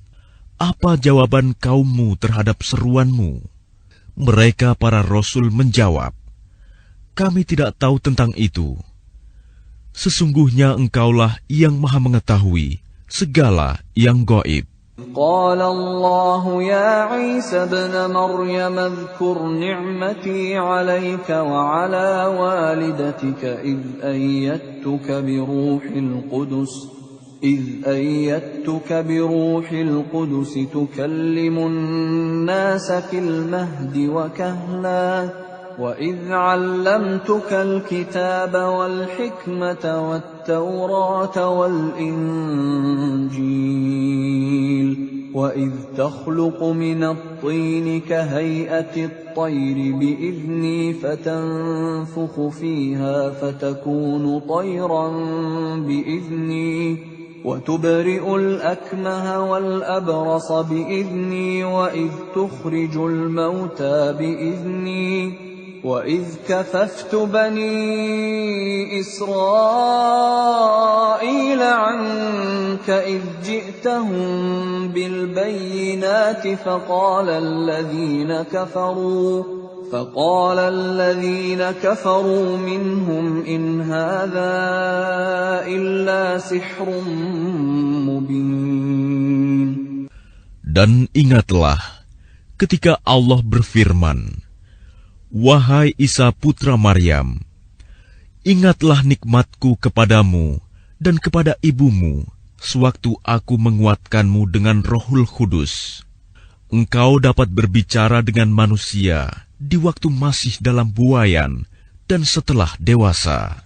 "Apa jawaban kaummu terhadap seruanmu?" Mereka para rasul menjawab, "Kami tidak tahu tentang itu. Sesungguhnya Engkaulah yang Maha Mengetahui segala yang gaib." قال الله يا عيسى ابن مريم اذكر نعمتي عليك وعلى والدتك إذ أيدتك بروح القدس تكلم الناس في المهد وكهلا وإذ علمتك الكتاب والحكمة والتوراة والإنجيل وإذ تخلق من الطين كهيئة الطير بإذني فتنفخ فيها فتكون طيرا بإذني وتبرئ الأكمه والأبرص بإذني وإذ تخرج الموتى بإذني وإذ كففت بني إسرائيل عنك إذ جئتهم بالبينات فقال الذين كفروا منهم إن هذا إلا سحر مبين. Dan ingatlah ketika Allah berfirman, "Wahai Isa putra Maryam, ingatlah nikmatku kepadamu dan kepada ibumu sewaktu aku menguatkanmu dengan Rohul Kudus. Engkau dapat berbicara dengan manusia di waktu masih dalam buayan dan setelah dewasa.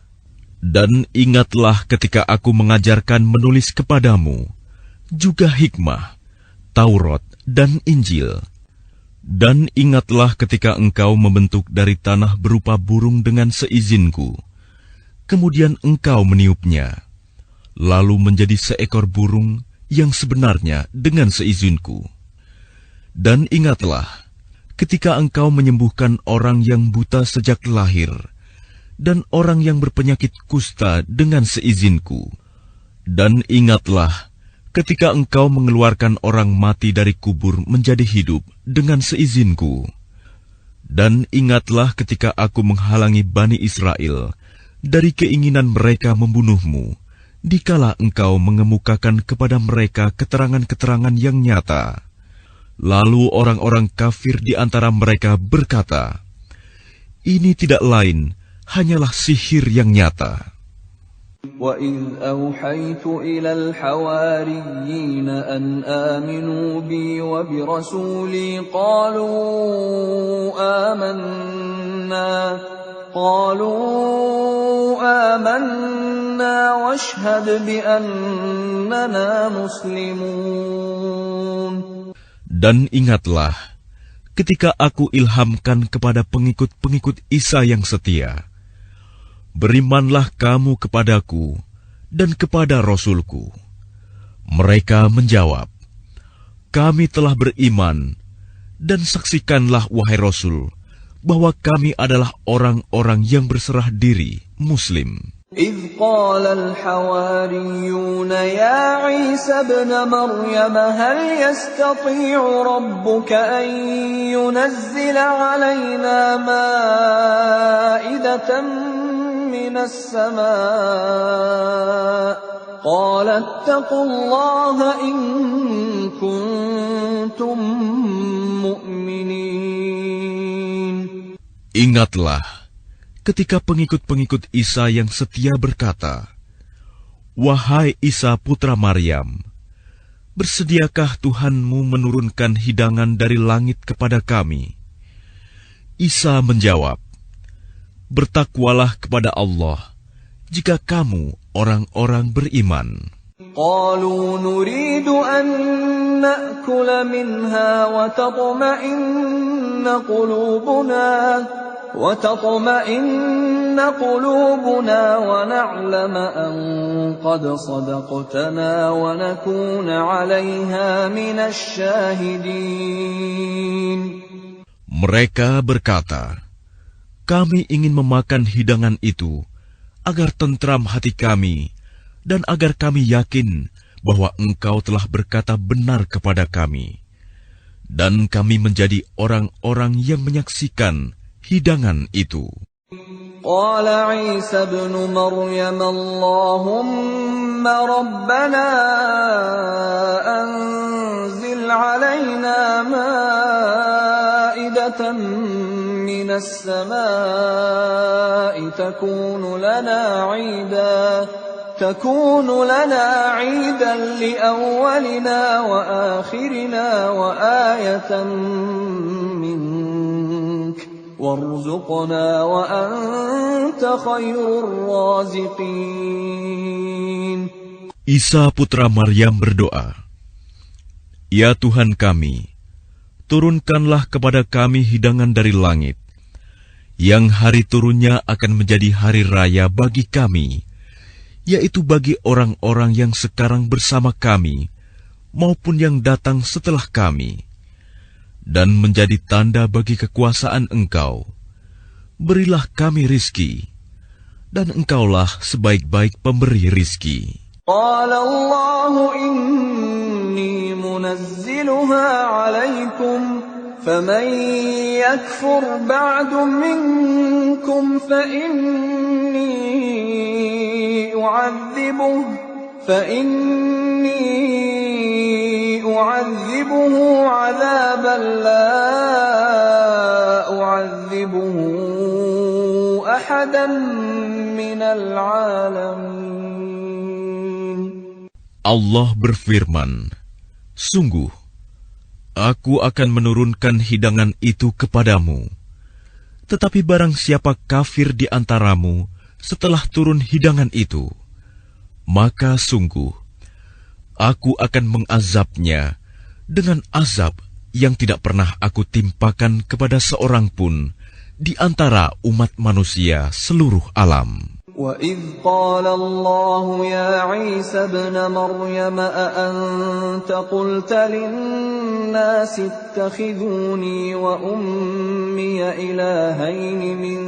Dan ingatlah ketika aku mengajarkan menulis kepadamu, juga hikmah, Taurat dan Injil. Dan ingatlah ketika engkau membentuk dari tanah berupa burung dengan seizinku, kemudian engkau meniupnya, lalu menjadi seekor burung yang sebenarnya dengan seizinku. Dan ingatlah ketika engkau menyembuhkan orang yang buta sejak lahir, dan orang yang berpenyakit kusta dengan seizinku. Dan ingatlah ketika engkau mengeluarkan orang mati dari kubur menjadi hidup dengan seizinku. Dan ingatlah ketika aku menghalangi Bani Israel dari keinginan mereka membunuhmu, dikala engkau mengemukakan kepada mereka keterangan-keterangan yang nyata. Lalu orang-orang kafir di antara mereka berkata, "Ini tidak lain, hanyalah sihir yang nyata." وَإِذْ أَوْحَيْتُ إِلَى الْحَوَارِيِّينَ أَنْ آمِنُوا بِي وَبِرَسُولِي قَالُوا آمَنَّا وَاشْهَدْ بِأَنَّنَا مُسْلِمُونَ. Dan ingatlah ketika aku ilhamkan kepada pengikut-pengikut Isa yang setia, berimanlah kamu kepadaku dan kepada Rasulku. Mereka menjawab, kami telah beriman, dan saksikanlah wahai Rasul, bahwa kami adalah orang-orang yang berserah diri, Muslim. إذ قال الحواريون يا عيسى ابن مريم هل يستطيع ربك أن ينزل علينا مائدة من السماء قال اتقوا الله إن كنتم مؤمنين. Ingatlah ketika pengikut-pengikut Isa yang setia berkata, wahai Isa putra Maryam, bersediakah Tuhanmu menurunkan hidangan dari langit kepada kami? Isa menjawab, bertakwalah kepada Allah jika kamu orang-orang beriman. قالوا نريد أن نأكل منها وتطمئن قلوبنا ونعلم أن قد صدقتنا ونكون عليها من الشاهدين. Mereka berkata, kami ingin memakan hidangan itu agar tentram hati kami dan agar kami yakin bahwa Engkau telah berkata benar kepada kami, dan kami menjadi orang-orang yang menyaksikan hidangan itu. قال عيسى ابن مريم اللهم ربنا أنزل علينا مائدة من السماء تكون لنا عيدا لأولنا وآخرنا وآية منك وارزقنا وأنت خير الرازقين. Isa putra Maryam berdoa, ya Tuhan kami, turunkanlah kepada kami hidangan dari langit, yang hari turunnya akan menjadi hari raya bagi kami, yaitu bagi orang-orang yang sekarang bersama kami, maupun yang datang setelah kami, dan menjadi tanda bagi kekuasaan Engkau. Berilah kami rizki, dan Engkaulah sebaik-baik pemberi rizki. قال الله إني منزلها عليكم فمن يكفر بعد منكم فإني أعذبه عذابا لا أعذبه أحدا من العالمين. Allah berfirman, sungguh, aku akan menurunkan hidangan itu kepadamu. Tetapi barang siapa kafir di antaramu setelah turun hidangan itu, maka sungguh, aku akan mengazabnya dengan azab yang tidak pernah aku timpakan kepada seorang pun di antara umat manusia seluruh alam. وَإِذْ قَالَ اللَّهُ يَا عِيسَى ابْنَ مَرْيَمَ أَأَنْتَ قُلْتَ لِلنَّاسِ اتَّخِذُونِي وَأُمِّيَ إِلَٰهَيْنِ مِن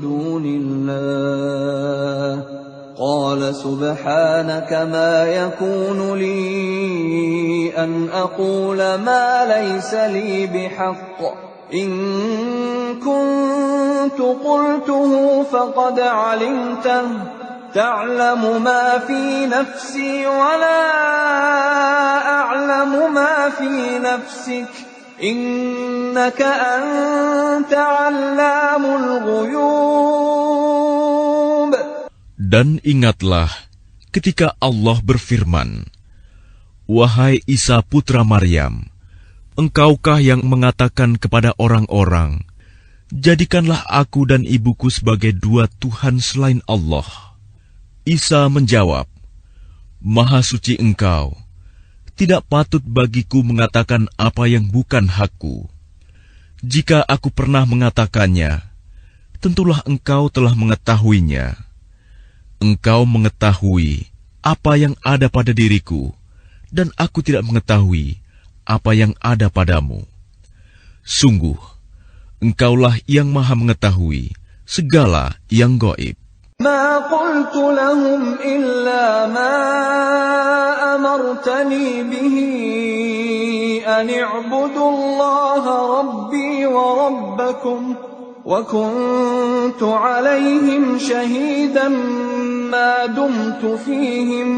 دُونِ اللَّهِ قَالَ سُبْحَانَكَ مَا يَكُونُ لِي أَنْ أَقُولَ مَا لَيْسَ لِي بِحَقٍّ إن كنت قلته فقد علمته تعلم ما في نفسي ولا أعلم ما في نفسك إنك أنت علام الغيوب. Dan ingatlah ketika Allah berfirman, wahai Isa putra Maryam, engkaukah yang mengatakan kepada orang-orang, jadikanlah aku dan ibuku sebagai dua Tuhan selain Allah? Isa menjawab, Maha suci Engkau, Tidak patut bagiku mengatakan apa yang bukan hakku. Jika aku pernah mengatakannya, tentulah engkau telah mengetahuinya. Engkau mengetahui apa yang ada pada diriku, dan aku tidak mengetahui apa yang ada padamu. Sungguh, engkaulah yang maha mengetahui segala yang gaib. ما قلت لهم إلا ما أمرتني به أن اعبدوا الله ربي وربكم وكنت عليهم شهيدا ما دمت فيهم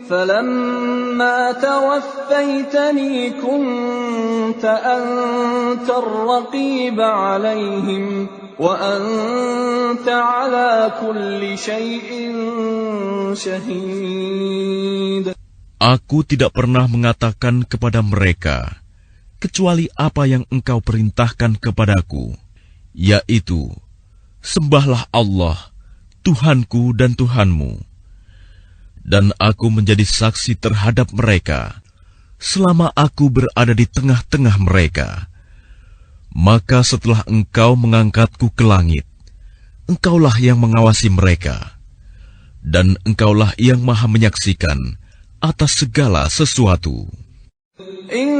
فلما توفيتني كنت أنت الرقيب عليهم وأنت على كل شيء شهيد. Aku tidak pernah mengatakan kepada mereka kecuali apa yang engkau perintahkan kepadaku, yaitu, sembahlah Allah, Tuhanku dan Tuhanmu. Dan aku menjadi saksi terhadap mereka selama aku berada di tengah-tengah mereka. Maka setelah engkau mengangkatku ke langit, engkaulah yang mengawasi mereka, dan engkaulah yang maha menyaksikan atas segala sesuatu. إن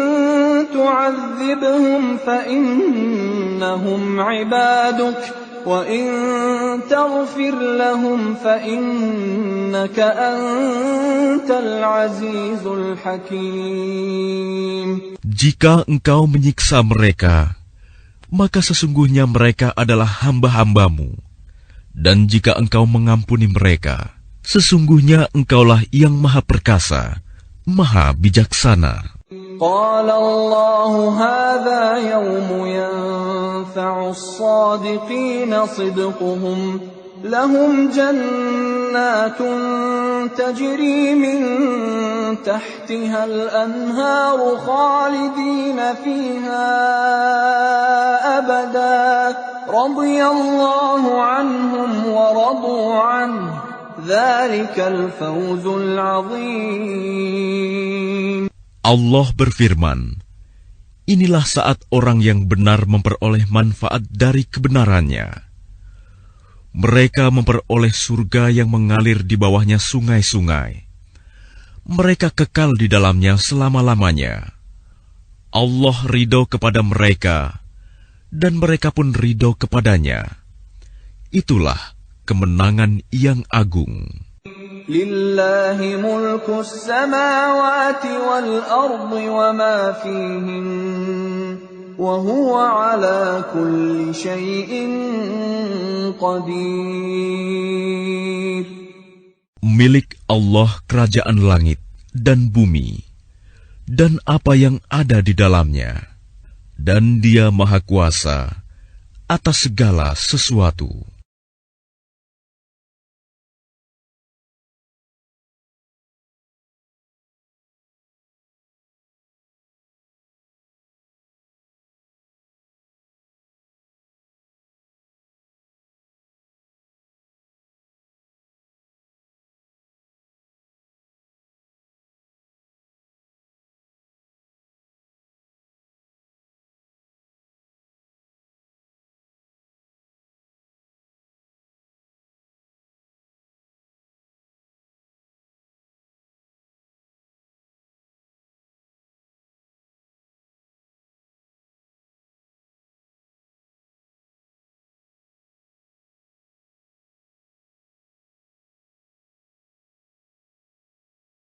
تعذبهم فإنهم عبادك وإن تغفر لهم فإنك أنت العزيز الحكيم. Jika engkau menyiksa mereka, maka sesungguhnya mereka adalah hamba-hambamu. Dan jika engkau mengampuni mereka, sesungguhnya engkaulah yang maha perkasa, maha bijaksana. قال الله هذا يوم ينفع الصادقين صدقهم لهم جنات تجري من تحتها الأنهار خالدين فيها أبدا رضي الله عنهم ورضوا عنه ذلك الفوز العظيم. Allah berfirman, inilah saat orang yang benar memperoleh manfaat dari kebenarannya. Mereka memperoleh surga yang mengalir di bawahnya sungai-sungai. Mereka kekal di dalamnya selama-lamanya. Allah ridho kepada mereka, dan mereka pun ridho kepadanya. Itulah kemenangan yang agung. Lillahi mulku samawati wal ardi wa ma fihin wa huwa ala kulli syai'in qadir. Milik Allah kerajaan langit dan bumi dan apa yang ada di dalamnya, dan Dia maha kuasa atas segala sesuatu.